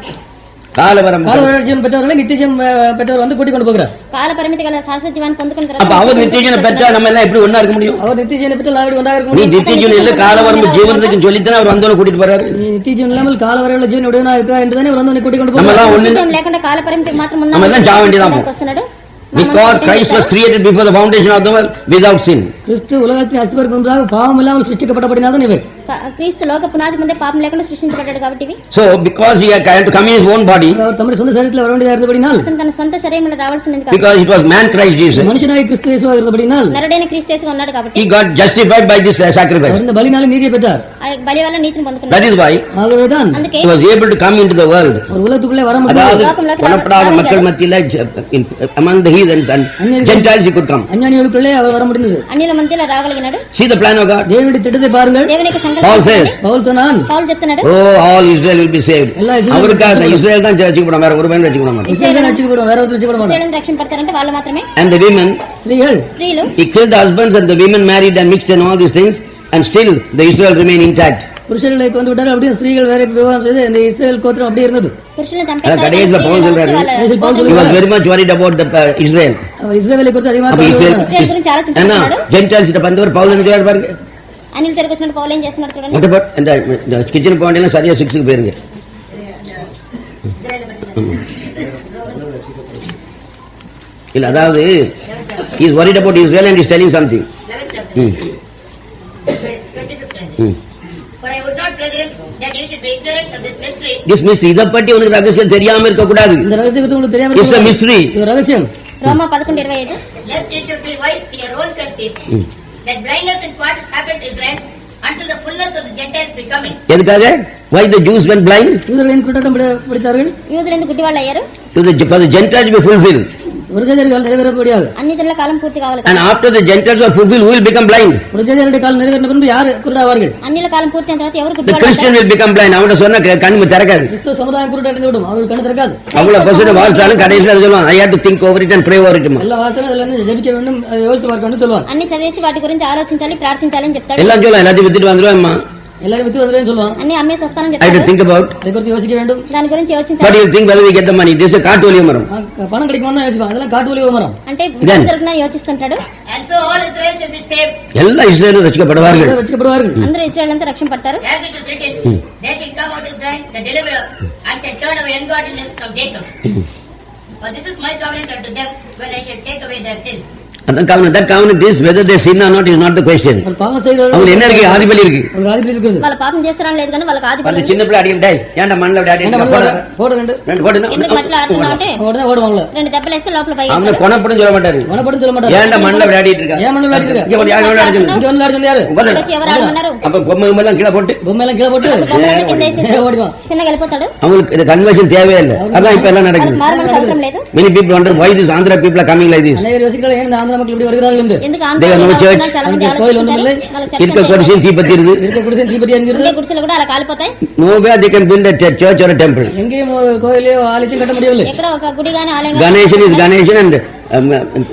[SPEAKER 2] கால வரையுள்ள ஜீவன் பெற்றவர்களை நித்திய ஜீவன் பெற்றவர் வந்து கூட்டிக் கொண்டு போகிறார்.
[SPEAKER 4] కాల పరిమితి గల శాశ్వత జీవాన్ని పొందుకున్న
[SPEAKER 3] அப்ப அவர் நித்திய ஜீவனை பெற்றா நம்ம எல்லாம் எப்படி ஒண்ணா இருக்க முடியும்?
[SPEAKER 2] அவர் நித்திய ஜீவனை பெற்றால் நாடு ஒன்றாக இருக்க
[SPEAKER 3] நீ
[SPEAKER 2] முடியும்.
[SPEAKER 3] நித்திய ஜீவன் இல்ல காலவரம் ஜீவனத்துக்கு சொல்லித்தானே அவர் வந்தவனை கூட்டிட்டு போறாரு.
[SPEAKER 2] நீ நித்திய ஜீவன் இல்லாமல் கால வரையுள்ள ஜீவன் உடையவனா இருக்கா என்றுதானே அவர் வந்து கூட்டிக் கொண்டு
[SPEAKER 3] நம்ம
[SPEAKER 2] போகிறார்.
[SPEAKER 3] எல்லாம் ஒண்ணு
[SPEAKER 4] నిత్యం లేకుండా కాల పరిమితికి మాత్రం ఉన్నాం.
[SPEAKER 3] நம்ம எல்லாம் சாக வேண்டியதான்.
[SPEAKER 4] వస్తున్నాడు.
[SPEAKER 3] Because Christ was created before the foundation of the world without sin.
[SPEAKER 2] கிறிஸ்து உலகத்தின் அஸ்திபாரத்துக்கு முன்பாக பாவம் இல்லாமல் சிருஷ்டிக்கப்பட்டபடியால் தான் இவை.
[SPEAKER 4] క్రీస్తు లోక పునాది ముందే పాపం లేకుండా సృష్టించబడ్డాడు కాబట్టి ఇవి.
[SPEAKER 3] So because he had to come in his own body,
[SPEAKER 2] அவர் தம்முடைய சொந்த சரீரத்தில் வர வேண்டியதாக இருந்தபடினால்,
[SPEAKER 4] అతను తన సొంత శరీరంలో రావాల్సింది కాబట్టి,
[SPEAKER 3] because it was man Christ Jesus,
[SPEAKER 2] மனுஷனாக கிறிஸ்து இயேசுவாக இருந்தபடினால்
[SPEAKER 4] నరుడైన క్రీస్తు యేసుగా ఉన్నాడు కాబట్టి
[SPEAKER 3] he got justified by this sacrifice.
[SPEAKER 2] அவர் இந்த பலினாலே நீதியை பெற்றார்.
[SPEAKER 4] ఆ బలి వల్ల నీతిని పొందుకున్నాడు.
[SPEAKER 3] That is why
[SPEAKER 2] ஆகவேதான்
[SPEAKER 4] అందుకే
[SPEAKER 3] he was able to come into the world.
[SPEAKER 2] ஒரு உலகத்துக்குள்ளே வர
[SPEAKER 3] அதாவது
[SPEAKER 2] முடியாது.
[SPEAKER 3] புலப்படாத மக்கள் மத்தியில among the heathens and Gentiles he could come.
[SPEAKER 2] அஞ்ஞானிகளுக்குள்ளே அவர் வர முடிந்தது.
[SPEAKER 4] అన్యుల మధ్యలో రాగలిగినాడు.
[SPEAKER 3] See the plan of God.
[SPEAKER 2] தேவனுடைய திட்டத்தை பாருங்கள்.
[SPEAKER 4] దేవుని యొక్క
[SPEAKER 3] Paul
[SPEAKER 4] సంకల్పం
[SPEAKER 3] says,
[SPEAKER 2] பவுல் சொன்னான்,
[SPEAKER 4] పౌలు చెప్తున్నాడు.
[SPEAKER 3] oh, all Israel will be saved.
[SPEAKER 2] எல்லா இஸ்ரவேலும்
[SPEAKER 3] அவருக்காக இஸ்ரேல் தான் ரட்சிக்கப்படும், வேற ஒரு பையன் ரட்சிக்கப்பட மாட்டான்.
[SPEAKER 2] இஸ்ரவேலை ரட்சிக்கப்படும், வேற ஒருத்தர் ரட்சிக்கப்பட மாட்டார்.
[SPEAKER 4] ఇశ్రాయేలును రక్షింపడతారంటే వాళ్ళు మాత్రమే.
[SPEAKER 3] And the women,
[SPEAKER 2] ஸ்திரீகள்
[SPEAKER 4] స్త్రీలు
[SPEAKER 3] he killed the husbands and the women married and mixed and all these things, and still the Israel remained intact.
[SPEAKER 2] புருஷர்களை கொண்டு விட்டாரு, அப்படியே ஸ்திரீகள் வேற விவாகம் செய்து இந்த இஸ்ரேல் கோத்திரம் அப்படியே இருந்தது.
[SPEAKER 4] పురుషులను
[SPEAKER 3] அதான் கடைசியில பவுல் சொல்றாரு, he was very much worried about the Israel.
[SPEAKER 2] அவர் இஸ்ரேலை குறித்து அதிகமாக
[SPEAKER 3] அப்ப இஸ்ரேல்
[SPEAKER 4] ఇశ్రాయేలు గురించి చాలా
[SPEAKER 3] என்ன
[SPEAKER 4] చింతిస్తున్నాడు.
[SPEAKER 3] ஜென்டைல்ஸ் கிட்ட வந்தவர் பவுல் என்ன சொல்றாரு பாருங்க.
[SPEAKER 4] అన్యుల దగ్గరికి వచ్చినప్పుడు పౌలు ఏం చేస్తున్నాడు చూడండి.
[SPEAKER 3] மொத்த இந்த கிச்சன் பாயிண்ட் எல்லாம் சரியா 6க்கு போயிருங்க. இல்ல அதாவது he is worried about Israel and he is telling something.
[SPEAKER 1] 11th chapter. 25th line. For I would not, brethren, that you should be ignorant of this mystery.
[SPEAKER 3] This mystery இத பத்தி உனக்கு ரகசியம் தெரியாம இருக்க கூடாது.
[SPEAKER 2] இந்த ரகசியத்தை குறித்து உங்களுக்கு தெரியாம
[SPEAKER 3] It's a
[SPEAKER 2] இருக்கக்கூடாது.
[SPEAKER 3] mystery.
[SPEAKER 2] இது ரகசியம்.
[SPEAKER 4] రోమా 11:25
[SPEAKER 1] Lest you should be wise in your own conceits, that blindness in part has happened to Israel until the fullness of the Gentiles be coming.
[SPEAKER 3] எதுக்காக? Why the Jews went blind?
[SPEAKER 2] யூதர்கள் ஏன் குருட்டாட்டம் படித்தார்கள்?
[SPEAKER 4] యూదులు ఎందుకు గుడ్డివాళ్ళు అయ్యారు?
[SPEAKER 3] For the Gentiles to be fulfilled.
[SPEAKER 2] புரஜாதியர் காலம் நிறைவேற முடியாது.
[SPEAKER 4] అన్ని జనుల కాలం పూర్తి కావాలి.
[SPEAKER 3] And after the Gentiles are fulfilled, who will become blind?
[SPEAKER 2] புரஜாதியருடைய காலம் நிறைவேறின பின்பு யார் குருடாவார்கள்?
[SPEAKER 4] అన్నిల కాలం పూర్తి అయిన తర్వాత ఎవరు
[SPEAKER 3] The
[SPEAKER 4] గుడ్డివాళ్ళు
[SPEAKER 3] Christian will become blind. அவன சொன்னா கண்ணு திறக்காது.
[SPEAKER 2] கிறிஸ்தவ சமுதாயம் குருடாட்டி விடும், அவர்கள் கண்ணு திறக்காது.
[SPEAKER 3] அவ்வளவு பர்சன்ட் வாழ்த்தாலும் கடைசியில் அது சொல்லுவான், I have to think over it and pray over it.
[SPEAKER 2] எல்லா வாசலும் அதுல இருந்து ஜெபிக்க வேண்டும், அதை யோசித்து பார்க்க வேண்டும் சொல்லுவான்.
[SPEAKER 4] అన్ని చదివేసి వాటి గురించి ఆలోచించాలి, ప్రార్థించాలి అని చెప్తాడు.
[SPEAKER 3] எல்லாம் சொல்லுவான், எல்லாத்தையும் வித்துட்டு வந்துருவேன்.
[SPEAKER 2] எல்லாரும் வித்து வந்துருவேன்னு சொல்லுவான்.
[SPEAKER 4] అన్ని అమ్మేసి వస్తానని
[SPEAKER 3] I have to
[SPEAKER 4] చెప్తాడు.
[SPEAKER 3] think about.
[SPEAKER 2] அதை குறித்து யோசிக்க வேண்டும்.
[SPEAKER 4] దాని గురించి
[SPEAKER 3] But
[SPEAKER 4] యోచించాలి.
[SPEAKER 3] you think whether we get the money. This is a காட்டு மரம்.
[SPEAKER 2] பணம் கிடைக்குமா தான் யோசிப்பான். அதெல்லாம் காட்டு வலிவ மரம்.
[SPEAKER 4] అంటే
[SPEAKER 3] Then-
[SPEAKER 4] దొరుకుతుందని యోచిస్తుంటాడు.
[SPEAKER 1] And so all Israel should be saved.
[SPEAKER 3] எல்லா இஸ்ரேலும் ரட்சிக்கப்படுவார்கள்.
[SPEAKER 2] ரட்சிக்கப்படுவார்கள்.
[SPEAKER 4] అందరూ ఇశ్రాయేలు అంతా రక్షణ పడతారు.
[SPEAKER 1] As it is written, there shall come out of Zion the deliverer, and shall turn away ungodliness from Jacob. For this is my covenant unto them, when I shall take away their sins.
[SPEAKER 3] அதான் covenant. That covenant is whether they sin or not is not the question.
[SPEAKER 2] ஒரு பாவம் செய்கிறவர்கள்
[SPEAKER 3] அவங்க என்ன இருக்கு? ஆதிபலி இருக்கு.
[SPEAKER 2] ஒரு ஆதிபதி இருக்கிறது.
[SPEAKER 4] వాళ్ళ పాపం చేస్తారో లేదు కానీ వాళ్ళకి
[SPEAKER 3] அந்த
[SPEAKER 4] ఆదిపల్లి
[SPEAKER 3] சின்ன பிள்ளை அடிக்கிட்டே ஏன்டா மண்ணில் விட
[SPEAKER 2] என்ன
[SPEAKER 3] அடிக்கிட்டு
[SPEAKER 2] பண்ணுவாங்க? போட ரெண்டு
[SPEAKER 4] ఎందుకు మట్టిలో ఆడుతున్నావు అంటే
[SPEAKER 2] உடனே ஓடுவாங்கள.
[SPEAKER 4] 2 దెబ్బలు వేస్తే లోపల పైకి
[SPEAKER 3] அவனை கொணப்படும் சொல்ல மாட்டாரு.
[SPEAKER 2] வனப்படும் சொல்ல மாட்டாரு.
[SPEAKER 3] ஏன்டா மண்ணில் விளையாடிட்டு இருக்கா?
[SPEAKER 2] ஏன் மண்ணில் விளையாடிட்டு இருக்க?
[SPEAKER 3] இங்க வந்து யார் விளையாடுறது?
[SPEAKER 2] இங்க வந்து விளையாட யாரு?
[SPEAKER 3] உட்காரு.
[SPEAKER 4] వచ్చి ఎవరు ఆడమన్నారు?
[SPEAKER 3] அப்ப பொம்மை எல்லாம் கீழே போட்டு
[SPEAKER 2] பொம்மை எல்லாம் கீழே போட்டு
[SPEAKER 4] బొమ్మలన్నీ కింద వేసేసి
[SPEAKER 2] ஓடிவான்.
[SPEAKER 4] కిందకి వెళ్ళిపోతాడు.
[SPEAKER 3] அவங்களுக்கு இது கன்வர்ஷன் தேவையே இல்லை. அதான் இப்ப எல்லாம்
[SPEAKER 4] వాళ్ళకి
[SPEAKER 3] நடக்குது.
[SPEAKER 4] మారు మనసు అవసరం లేదు.
[SPEAKER 3] Many people wonder why these Andhra people are coming like this.
[SPEAKER 2] அநேகர் யோசிக்கிறார்கள், ஏன் இந்த ஆந்திரா மக்கள் இப்படி வருகிறார்கள் என்று.
[SPEAKER 4] ఎందుకు
[SPEAKER 3] They
[SPEAKER 4] Andhra
[SPEAKER 3] have no church.
[SPEAKER 4] చాలా మంది
[SPEAKER 2] அங்கே கோயில் ஒன்றும் இல்லை.
[SPEAKER 4] ఆలోచిస్తుంటారు. వాళ్ళ
[SPEAKER 3] இருக்க
[SPEAKER 4] చర్చ
[SPEAKER 3] குடிசையும் தீப்பத்திருது.
[SPEAKER 2] இருக்க குடிசை தீப்பெட்டி என்கிறது.
[SPEAKER 4] ఉండే గుడిసెలు కూడా అలా కాలిపోతాయి.
[SPEAKER 3] Nowhere they can build a church or a temple.
[SPEAKER 2] எங்கேயும் கோயிலையோ ஆலயத்தையும் கட்ட முடியவில்லை.
[SPEAKER 4] ఎక్కడ ఒక గుడి గాని ఆలయం
[SPEAKER 3] Ganeshan is Ganeshan and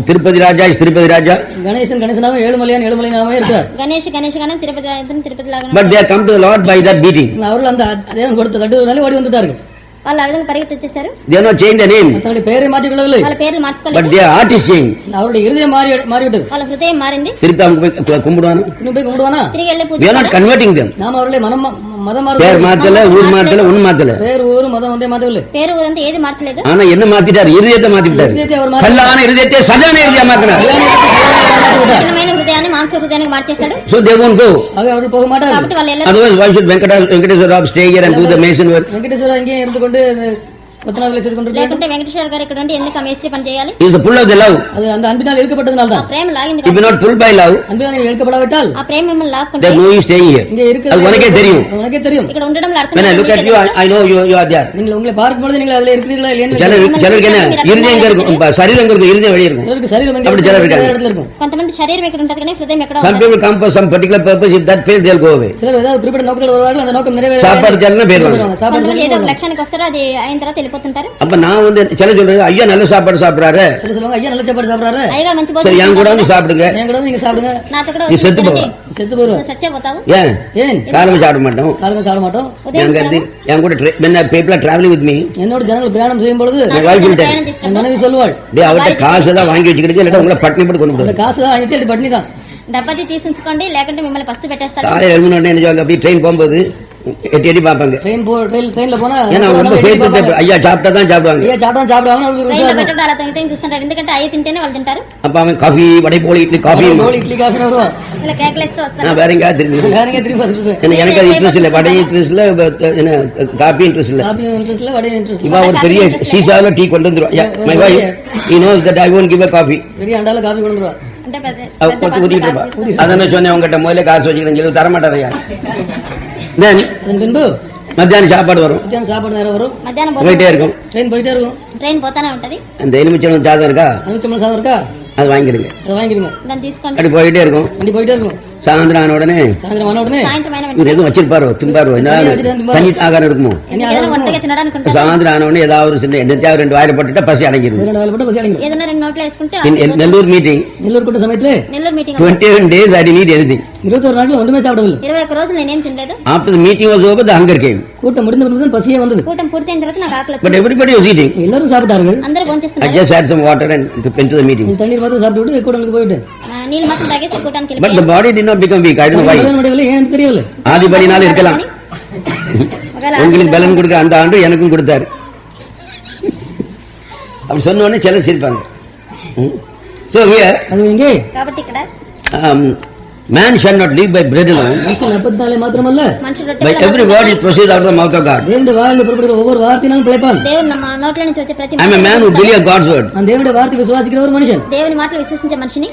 [SPEAKER 3] Tirupati Raja is Tirupati Raja.
[SPEAKER 2] Ganesan கணேசனாவே Ezhumalaiyan ஏழுமலையானவே இருக்கார்.
[SPEAKER 4] గణేష్ గానే తిరుపతి తిరుపతి లాగా
[SPEAKER 3] But they have come to the Lord by that beating.
[SPEAKER 2] அவர்கள் அந்த தேவன் கொடுத்த கட்டுவதனாலே ஓடி வந்துட்டார்கள்.
[SPEAKER 4] వాళ్ళు ఆ విధంగా పరిగెత్తి వచ్చేసారు.
[SPEAKER 3] They have not changed the name.
[SPEAKER 2] தங்களுடைய பெயரை மாற்றிக் கொள்ளவில்லை.
[SPEAKER 4] వాళ్ళ పేర్లు
[SPEAKER 3] But
[SPEAKER 4] మార్చుకోలేదు.
[SPEAKER 3] their heart is changed.
[SPEAKER 2] அவருடைய இருதயம் மாறிவிட்டது.
[SPEAKER 4] వాళ్ళ హృదయం మారింది.
[SPEAKER 3] திருப்பி அவங்க போய் கும்பிடுவானா?
[SPEAKER 2] இன்னும் போய் கும்பிடுவானா?
[SPEAKER 4] తిరిగి వెళ్ళి పూజ
[SPEAKER 3] We are not converting them.
[SPEAKER 2] நாம் அவர்களை மதம்
[SPEAKER 3] பேர் மாத்தல, ஊர் மாத்தல, ஒண்ணு மாத்தல.
[SPEAKER 2] பேர் ஊர் மதம் ஒன்றே மாற்றவில்லை.
[SPEAKER 4] పేరు ఊరంతా ఏది మార్చలేదు.
[SPEAKER 3] ஆனா என்ன மாத்திட்டாரு? இருதயத்தை மாத்திட்டாரு.
[SPEAKER 2] இருதயத்தை அவர் மாற்றி
[SPEAKER 3] கல்லான இருதயத்தை சஜான இருதயம் மாத்தினார்.
[SPEAKER 4] కఠినమైన హృదయాన్ని మాంస హృదయానికి మార్చేస్తాడు.
[SPEAKER 3] So they won't go.
[SPEAKER 2] ஆக அவர்கள் போக மாட்டார்கள்.
[SPEAKER 4] కాబట్టి వాళ్ళు వెళ్ళరు.
[SPEAKER 3] Otherwise why should Venkateswara Rao stay here and do the mason work?
[SPEAKER 2] Venkateswara இங்கே இருந்து கொண்டு கொத்தனார்களை செய்து கொண்டிருக்கிறார்.
[SPEAKER 4] లేకుంటే వెంకటేశ్వర గారు ఇక్కడ ఉండి ఎందుకు ఆ మేస్త్రి పని చేయాలి?
[SPEAKER 3] He is the pull of the love.
[SPEAKER 2] அது அந்த அன்பினால் இழுக்கப்பட்டதனால
[SPEAKER 4] ఆ
[SPEAKER 2] தான்.
[SPEAKER 4] ప్రేమ లాగింది
[SPEAKER 3] If you
[SPEAKER 4] కాబట్టి.
[SPEAKER 3] not pulled by love,
[SPEAKER 2] அன்பினால் நீங்கள் இழுக்கப்படாவிட்டால்
[SPEAKER 4] ఆ ప్రేమ మిమ్మల్ని లాక్కుంటే
[SPEAKER 3] there is no use staying here.
[SPEAKER 2] இங்கே இருக்கிறது
[SPEAKER 3] அது உனக்கே தெரியும்.
[SPEAKER 2] உனக்கே தெரியும்.
[SPEAKER 4] ఇక్కడ ఉండడంలో అర్థం
[SPEAKER 3] When I look at you, I know you are there.
[SPEAKER 2] நீங்கள் உங்களை பார்க்கும்போது நீங்கள் அதில் இருக்கிறீர்களா இல்லையா?
[SPEAKER 3] சிலருக்கு என்ன இருதயம் எங்க இருக்கும்? சரீரம் எங்க இருக்கும்? இருதயம் வெளியே இருக்கும்.
[SPEAKER 2] சிலருக்கு சரீரம் எங்கே
[SPEAKER 3] அப்படி சிலர் இருக்காங்க.
[SPEAKER 2] வேற இடத்துல இருக்கும்.
[SPEAKER 4] కొంతమంది శరీరం ఎక్కడ ఉంటది కానీ హృదయం ఎక్కడ
[SPEAKER 3] Some
[SPEAKER 4] ఉండదు.
[SPEAKER 3] people come for some particular purpose. If that fails, they'll go away.
[SPEAKER 2] சிலர் ஏதாவது குறிப்பிட்ட நோக்கத்தோடு வருவார்கள், அந்த நோக்கம் நிறைவேற
[SPEAKER 3] சாப்பாடு சேனல்னா போயிடுவாங்க.
[SPEAKER 2] சாப்பாடு
[SPEAKER 4] కొంతమంది ఏదో ఒక
[SPEAKER 2] செய்யணும்.
[SPEAKER 4] లక్ష్యానికి వస్తారో అది అయిన తర్వాత వెళ్ళిపోతుంటారు.
[SPEAKER 3] அப்ப நான் வந்து சில சொல்றது, ஐயா நல்ல சாப்பாடு சாப்பிடுறாரு,
[SPEAKER 2] சிலர் சொல்லுவாங்க, ஐயா நல்ல சாப்பாடு சாப்பிடுறாரு,
[SPEAKER 4] అయ్యగారు మంచి
[SPEAKER 3] சரி
[SPEAKER 4] భోజనం
[SPEAKER 3] என் கூட வந்து
[SPEAKER 4] తింటారు.
[SPEAKER 3] சாப்பிடுங்க.
[SPEAKER 2] என் கூட வந்து நீங்க சாப்பிடுங்க,
[SPEAKER 4] నాతో కూడా
[SPEAKER 3] நீ
[SPEAKER 4] వచ్చి
[SPEAKER 3] செத்து
[SPEAKER 4] తినండి.
[SPEAKER 3] போவ.
[SPEAKER 2] செத்து போயிருவோம்.
[SPEAKER 4] నువ్వు చచ్చే పోతావు.
[SPEAKER 3] ஏன்
[SPEAKER 2] ஏன்
[SPEAKER 3] காலமா சாப்பிட மாட்டோம்?
[SPEAKER 2] காலமா சாப்பிட மாட்டோம்.
[SPEAKER 4] ఉదయం
[SPEAKER 3] என் கருத்து என் கூட when people are traveling with me,
[SPEAKER 2] என்னோட ஜனங்கள் பிரயாணம் செய்யும் பொழுது
[SPEAKER 3] my wife will tell,
[SPEAKER 4] ప్రయాణం
[SPEAKER 2] என்
[SPEAKER 4] చేసినప్పుడు
[SPEAKER 2] மனைவி சொல்வாள்,
[SPEAKER 3] டேய் அவர்ட்ட காசு எல்லாம் வாங்கி வச்சுக்கிட்டு இல்லாட்ட உங்களை பட்டினி போட்டு கொண்டு
[SPEAKER 2] அந்த
[SPEAKER 3] போடுவோம்.
[SPEAKER 2] காசு தான் வாங்கிச்சு அது பட்னி தான்.
[SPEAKER 4] డబ్బది తీసి ఉంచుకోండి లేకుంటే మిమ్మల్ని పస్తు పెట్టేస్తారు.
[SPEAKER 3] காலையில் எழுமணி என்ன செய்வாங்க? அப்படியே ட்ரெயின் போகும்போது எட்டி எட்டி பார்ப்பாங்க.
[SPEAKER 2] ட்ரெயின்ல போனா
[SPEAKER 3] ஏன்னா அவங்க ரொம்ப faithful. ஐயா சாப்பிட்டா தான் சாப்பிடுவாங்க.
[SPEAKER 2] ஐயா சாப்பிடாம
[SPEAKER 4] ట్రైన్ లో పెట్టడం అలా తొంగి చూస్తుంటారు. ఎందుకంటే అయ్యి తింటేనే వాళ్ళు తింటారు.
[SPEAKER 3] அப்ப அவன் காஃபி வடை போலி இட்லி காஃபி
[SPEAKER 2] இட்லி காஃபி வருவான்.
[SPEAKER 4] ఇలా కేకలేస్తూ వస్తారు.
[SPEAKER 3] நான் வேற எங்கேயாவது திரும்பி
[SPEAKER 2] வேற எங்க திரும்பி பார்த்துட்டு
[SPEAKER 3] எனக்கு அது இன்ட்ரெஸ்ட் இல்லை. வடை இன்ட்ரெஸ்ட் இல்லை, என்ன காஃபி இன்ட்ரெஸ்ட் இல்லை.
[SPEAKER 2] காபி இன்ட்ரெஸ்ட் இல்ல, வடை இன்ட்ரெஸ்ட்
[SPEAKER 3] இவா ஒரு பெரிய சீசாவில் டீ கொண்டு வந்துருவா. My wife he knows that I won't give a coffee.
[SPEAKER 2] பெரிய அண்டால காபி கொண்டு வந்துருவா.
[SPEAKER 4] అంటే
[SPEAKER 3] அவ கொத்து ஊத்திட்டு இருப்பா. அதான் சொன்னேன், உங்ககிட்ட முதல்ல காசு வச்சுக்கிறேன் சொல்லி தரமாட்டாரையா. தென்
[SPEAKER 2] அதன் பின்பு
[SPEAKER 3] மத்தியானம் சாப்பாடு வரும்,
[SPEAKER 2] மத்தியானம் சாப்பாடு நேரம் வரும்,
[SPEAKER 4] మధ్యాహ్నం
[SPEAKER 3] போயிட்டே இருக்கும்.
[SPEAKER 2] ட்ரெயின் போயிட்டே இருக்கும்.
[SPEAKER 4] ట్రైన్ పోతానే ఉంటది.
[SPEAKER 3] அந்த எலுமிச்சம் ஜாதகம் இருக்கா,
[SPEAKER 2] அனுச்சம்பளம் சாதம் இருக்கா,
[SPEAKER 3] அது வாங்கிடுங்க.
[SPEAKER 2] அதை வாங்கிடுங்க.
[SPEAKER 4] దాన్ని తీసుకోండి.
[SPEAKER 3] அப்படி போயிட்டே இருக்கும்.
[SPEAKER 2] வண்டி போயிட்டே இருக்கும்.
[SPEAKER 3] சாயந்தரம் ஆன உடனே
[SPEAKER 2] సాయంత్రం ఆన ఉடனே
[SPEAKER 4] సాయంత్రం అయిన
[SPEAKER 3] இவர் எதுவும் வச்சிருப்பாரோ திம்பாரோ தண்ணி ஆகாரம் இருக்குமோ
[SPEAKER 4] ఒంటగా తినడానికి అనుకుంటారు.
[SPEAKER 3] சாயந்தரம் ஆன உடனே ஏதாவது ஒரு சின்ன எந்த ரெண்டு வாயில போட்டுட்டா பசி அடங்கிடுது.
[SPEAKER 2] 2 వారాల పాటు బసి అడిగింది.
[SPEAKER 4] ఏదైనా 2 నోట్లో వేసుకుంటే
[SPEAKER 3] நெல்லூர் மீட்டிங்
[SPEAKER 2] నెల్లూరు కూట సమయత్లే
[SPEAKER 4] Nellore meeting
[SPEAKER 3] 21 days I didn't eat anything.
[SPEAKER 2] 21 నాట్లు ఒంటమే సాపడవల్లి.
[SPEAKER 4] 21 రోజులు నేనేం తినలేదు.
[SPEAKER 3] After the meeting was over, the hunger came.
[SPEAKER 2] கூட்டம் முடிந்த பிறகு பசியே வந்தது.
[SPEAKER 4] కూటం పూర్తయిన తర్వాత నాకు ఆకలి
[SPEAKER 3] But
[SPEAKER 4] వచ్చింది.
[SPEAKER 3] everybody was eating.
[SPEAKER 2] எல்லாரும் சாப்பிட்டார்கள்.
[SPEAKER 4] అందరూ
[SPEAKER 3] I
[SPEAKER 4] భోంచేస్తున్నారు.
[SPEAKER 3] just had some water and went to the meeting.
[SPEAKER 2] தண்ணீர் மாத்திரம் சாப்பிட்டு கூட்டங்களுக்கு போயிட்டேன்.
[SPEAKER 4] నీళ్ళు మాత్రం తాగేసి కూటానికి
[SPEAKER 3] But the body did not become weak. I don't know why.
[SPEAKER 2] ஏன்னு தெரியவில்லை.
[SPEAKER 3] ஆதிபதினால இருக்கலாம். உங்களுக்கு பலன் கொடுக்க அந்த ஆண்டு எனக்கும் கொடுத்தாரு. அப்படி சொன்ன உடனே சிலர் சிரிப்பாங்க. So here,
[SPEAKER 2] அது இங்கே
[SPEAKER 4] కాబట్టి ఇక్కడ
[SPEAKER 3] man shall not live by bread alone,
[SPEAKER 2] மனுஷன் அப்பத்தினாலே மாத்திரமல்ல
[SPEAKER 4] మనుషుడు
[SPEAKER 3] by
[SPEAKER 4] రొట్టె
[SPEAKER 3] every word that proceeds out of the mouth of God.
[SPEAKER 2] தேவனுடைய வாயிலிருந்து புறப்படுகிற ஒவ்வொரு வார்த்தையினாலும் பிழைப்பான்.
[SPEAKER 4] దేవుడు మన నోట్ల నుంచి వచ్చే ప్రతి
[SPEAKER 3] I am a man who believes God's word.
[SPEAKER 2] நான் தேவனுடைய வார்த்தை விசுவாசிக்கிற ஒரு மனுஷன்.
[SPEAKER 4] దేవుని మాటలు విశ్వసించే మనిషిని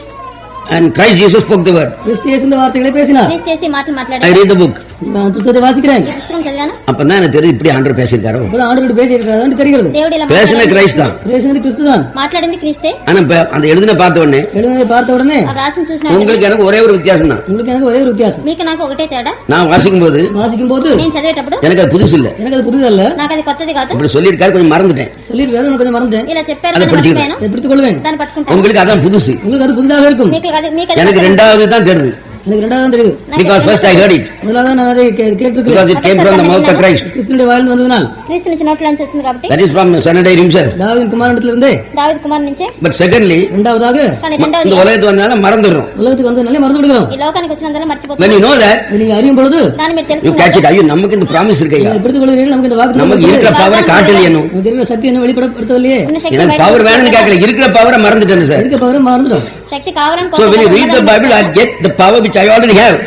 [SPEAKER 3] And Christ Jesus spoke the word.
[SPEAKER 2] கிறிஸ்து இயேசு இந்த வார்த்தைகளை பேசினார்.
[SPEAKER 4] క్రీస్తు చేసి మాటలు
[SPEAKER 3] I
[SPEAKER 4] మాట్లాడాడు.
[SPEAKER 3] read the book.
[SPEAKER 2] நான் புத்தகத்தை வாசிக்கிறேன்.
[SPEAKER 4] ఈ పుస్తకం చదివాను.
[SPEAKER 3] அப்பதான் எனக்கு தெரியும் இப்படி ஆண்டவர் பேசியிருக்காரோ.
[SPEAKER 2] அப்பதான் ஆண்டவர் பேசி இருக்கிறாரு தெரிகிறது.
[SPEAKER 4] దేవుడు ఇలా
[SPEAKER 3] பேசின
[SPEAKER 4] మాట్లాడాడు.
[SPEAKER 3] கிரைஸ்ட் தான்.
[SPEAKER 2] பேசினது கிறிஸ்து தான்.
[SPEAKER 4] మాట్లాడింది క్రీస్తే.
[SPEAKER 3] ஆனா இப்ப அந்த எழுதின பார்த்த உடனே
[SPEAKER 2] எழுதினதை பார்த்த உடனே
[SPEAKER 4] ఆ రాసిన చూసిన
[SPEAKER 3] உங்களுக்கு எனக்கு ஒரே ஒரு வித்தியாசம் தான்.
[SPEAKER 2] உங்களுக்கு எனக்கு ஒரே ஒரு வித்தியாசம்.
[SPEAKER 4] మీకు నాకు ఒకటే తేడా.
[SPEAKER 3] நான் வாசிக்கும் போது
[SPEAKER 2] வாசிக்கும் போது
[SPEAKER 4] నేను చదివేటప్పుడు
[SPEAKER 3] எனக்கு அது புதுசு இல்ல.
[SPEAKER 2] எனக்கு அது புதுதல்ல.
[SPEAKER 4] నాకు అది కొత్తది కాదు.
[SPEAKER 3] இப்படி சொல்லியிருக்காரு கொஞ்சம் மறந்துட்டேன்.
[SPEAKER 2] சொல்லியிருக்காரு நான் கொஞ்சம் மறந்தேன்.
[SPEAKER 4] ఇలా చెప్పారు
[SPEAKER 3] அதை
[SPEAKER 4] నేను
[SPEAKER 3] படிச்சுக்கிறேன்.
[SPEAKER 4] మర్చిపోయాను.
[SPEAKER 2] அதை பிடித்துக் கொள்வேன்.
[SPEAKER 4] దాన్ని పట్టుకుంటాను.
[SPEAKER 3] உங்களுக்கு அதான் புதுசு.
[SPEAKER 2] உங்களுக்கு அது புதிதாக இருக்கும்.
[SPEAKER 4] మీకు అది
[SPEAKER 3] எனக்கு ரெண்டாவது தான் தெரியுது.
[SPEAKER 2] எனக்கு ரெண்டாவது தான் தெரியுது.
[SPEAKER 3] Because first I heard it.
[SPEAKER 2] முதலாவது நான் அதை கேட்டிருக்கிறேன்.
[SPEAKER 3] Because it came from the mouth of Christ.
[SPEAKER 2] கிறிஸ்துவினுடைய வாயிலிருந்து வந்ததனால்.
[SPEAKER 4] క్రీస్తు నుంచి నోట్ల నుంచి వచ్చింది కాబట్టి
[SPEAKER 3] That is from Sanhedrin himself.
[SPEAKER 2] தாவீதின் குமாரனிடத்திலிருந்து.
[SPEAKER 4] దావీదు కుమార్ నుంచే.
[SPEAKER 3] But secondly,
[SPEAKER 2] இரண்டாவதாக
[SPEAKER 4] కానీ
[SPEAKER 3] இந்த
[SPEAKER 4] రెండవది
[SPEAKER 3] உலகத்துக்கு வந்தனால மறந்துடுறோம்.
[SPEAKER 2] உலகத்துக்கு வந்ததனாலே மறந்து விடுகிறோம்.
[SPEAKER 4] ఈ లోకానికి వచ్చినందువల్ల
[SPEAKER 3] When
[SPEAKER 4] మర్చిపోతాం.
[SPEAKER 3] you know that,
[SPEAKER 2] இதை நீங்க அறியும் பொழுது
[SPEAKER 4] దాన్ని మీరు
[SPEAKER 3] you
[SPEAKER 4] తెలుసుకున్నారు.
[SPEAKER 3] catch it. ஐயோ நமக்கு இந்த ப்ராமிஸ் இருக்கையா.
[SPEAKER 2] இதை பிடித்துக் கொள்கிறீர்கள். நமக்கு இந்த வாக்கு
[SPEAKER 3] நமக்கு இருக்கிற பவரை காட்டலையேனும்.
[SPEAKER 2] நமக்கு இருக்கிற சக்தி என்ன வெளிப்படுத்தவில்லையே.
[SPEAKER 4] ఉన్న శక్తి
[SPEAKER 3] எனக்கு பவர் வேணும்னு கேட்கல, இருக்கிற பவரை மறந்துட்டேன் சார்.
[SPEAKER 2] இருக்க பவரை மறந்துடும்.
[SPEAKER 4] శక్తి కావాలని
[SPEAKER 3] So when you read the Bible, I get the power which I already have.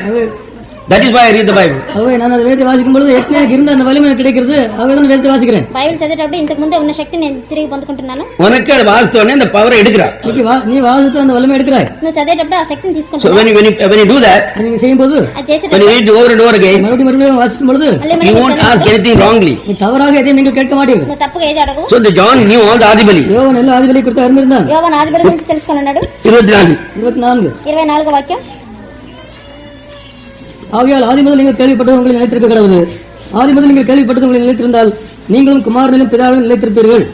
[SPEAKER 3] That is why I read the Bible.
[SPEAKER 2] அவை நான் அதை வேதத்தை வாசிக்கும் பொழுது ஏற்கனவே எனக்கு இருந்த அந்த வலிமை எனக்கு கிடைக்கிறது. அவை தான் வேதத்தை வாசிக்கிறேன்.
[SPEAKER 4] బైబిల్ చదివేటప్పుడు ఇంతకు ముందే ఉన్న శక్తి నేను తిరిగి పొందుకుంటున్నాను.
[SPEAKER 3] உனக்கு அது வாசித்தோடனே அந்த பவரை எடுக்கிறா.
[SPEAKER 2] நீ வாசித்து அந்த வலிமை எடுக்கிறாய்.
[SPEAKER 4] నువ్వు చదివేటప్పుడు ఆ శక్తిని
[SPEAKER 3] So
[SPEAKER 4] తీసుకుంటున్నావు.
[SPEAKER 3] when you do that,
[SPEAKER 2] அதை நீங்க செய்யும் போது
[SPEAKER 4] అది
[SPEAKER 3] when
[SPEAKER 4] చేసేటప్పుడు
[SPEAKER 3] you read over and over again,
[SPEAKER 2] மறுபடியும் வாசிக்கும் பொழுது
[SPEAKER 3] you won't ask anything wrongly.
[SPEAKER 2] நீ தவறாக எதையும் நீங்கள் கேட்க மாட்டீர்கள்.
[SPEAKER 4] నువ్వు తప్పుగా ఏది అడగవు.
[SPEAKER 3] So the John knew all the Adibali.
[SPEAKER 2] யோவான் எல்லா ஆதிபலி குறித்து அறிந்திருந்தான்.
[SPEAKER 4] యోవాను ఆదిబలి గురించి తెలుసుకొని ఉన్నాడు.
[SPEAKER 3] 24.
[SPEAKER 2] 24
[SPEAKER 4] 24వ వాక్యం.
[SPEAKER 2] ஆகையால் ஆதி முதல் நீங்கள் கேள்விப்பட்டது உங்களை நிலைத்திருக்க கடவுது. ஆதி முதல் நீங்கள் கேள்விப்பட்டது உங்களை நிலைத்திருந்தால் நீங்களும் குமாரனிலும் பிதாவிலும் நிலைத்திருப்பீர்கள்.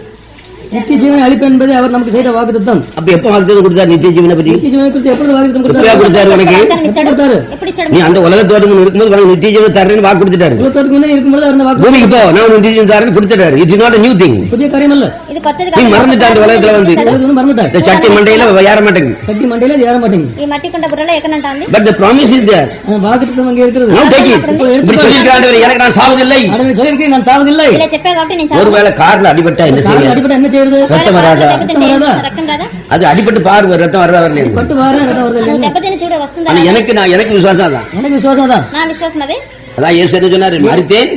[SPEAKER 2] நித்திய ஜீவனை அளிப்பேன் என்பதை அவர் நமக்கு செய்த வாக்குத்தத்தம்.
[SPEAKER 3] அப்ப எப்ப வாக்குத்தத்தம் கொடுத்தார் நித்திய ஜீவனை பத்தி?
[SPEAKER 2] நித்திய ஜீவனை குறித்து எப்பொழுது வாக்குத்தத்தம்
[SPEAKER 3] எப்பயா கொடுத்தாரு உனக்கு?
[SPEAKER 4] వాగ్దానం ఇచ్చాడు.
[SPEAKER 2] கொடுத்தாரு.
[SPEAKER 4] ఎప్పుడు ఇచ్చాడు?
[SPEAKER 3] நீ அந்த உலகத்தோடு இருக்கும்போது உனக்கு நித்திய ஜீவனை தரேன்னு வாக்கு கொடுத்துட்டாரு.
[SPEAKER 2] உலகத்திற்கு முன்னே இருக்கும்போது அவர் அந்த வாக்கு
[SPEAKER 3] பூமிக்கு போ, நான் நித்திய ஜீவனை தரேன்னு கொடுத்துட்டாரு. It is not a new thing.
[SPEAKER 2] புதிய காரியம் அல்ல.
[SPEAKER 4] ఇది కొత్తది
[SPEAKER 3] நீ
[SPEAKER 4] కాదు.
[SPEAKER 3] மறந்துட்ட அந்த உலகத்துல வந்து.
[SPEAKER 2] உலகத்துல வந்து மறந்துட்டாய்.
[SPEAKER 3] இந்த சட்டி மண்டையில ஏற மாட்டேங்குது.
[SPEAKER 2] சக்தி மண்டையில அது ஏற மாட்டேங்குது.
[SPEAKER 4] ఈ మట్టి కుండ బుర్రలో ఎక్కనంటాంది.
[SPEAKER 3] But the promise is there.
[SPEAKER 2] அந்த வாக்குத்தத்தம் அங்கே இருக்கிறது.
[SPEAKER 3] Now take it.
[SPEAKER 2] இப்போ
[SPEAKER 3] இப்படி
[SPEAKER 2] எடுத்துக்கோ.
[SPEAKER 3] சொல்லியிருக்காரு, எனக்கு நான் சாவதில்லை.
[SPEAKER 2] ஆண்டவர் சொல்லியிருக்கிறேன் நான் சாவதில்லை.
[SPEAKER 4] ఇలా చెప్పా కాబట్టి నేను చావను.
[SPEAKER 3] ஒருவேளை கார்ல அடிபட்டா என்ன
[SPEAKER 2] காலில்
[SPEAKER 3] செய்ய?
[SPEAKER 2] அடிபட்டா என்ன செய்யறது?
[SPEAKER 3] ரத்தம் வராதா?
[SPEAKER 2] ரத்தம் வராதா?
[SPEAKER 4] రక్తం రాదా?
[SPEAKER 3] அது அடிபட்டு பாரு ரத்தம் வரதா வரலையா?
[SPEAKER 2] பட்டு வார ரத்தம் வருது
[SPEAKER 4] నువ్వు
[SPEAKER 2] இல்லையா?
[SPEAKER 4] దెబ్బతిని చూడ వస్తుందా?
[SPEAKER 3] ஆனா எனக்கு விசுவாசம் தான்.
[SPEAKER 2] எனக்கு விசுவாசம் தான்.
[SPEAKER 4] నా విశ్వాసం అదే.
[SPEAKER 3] அதான் இயேசு என்ன சொன்னாரு, மரித்தேன்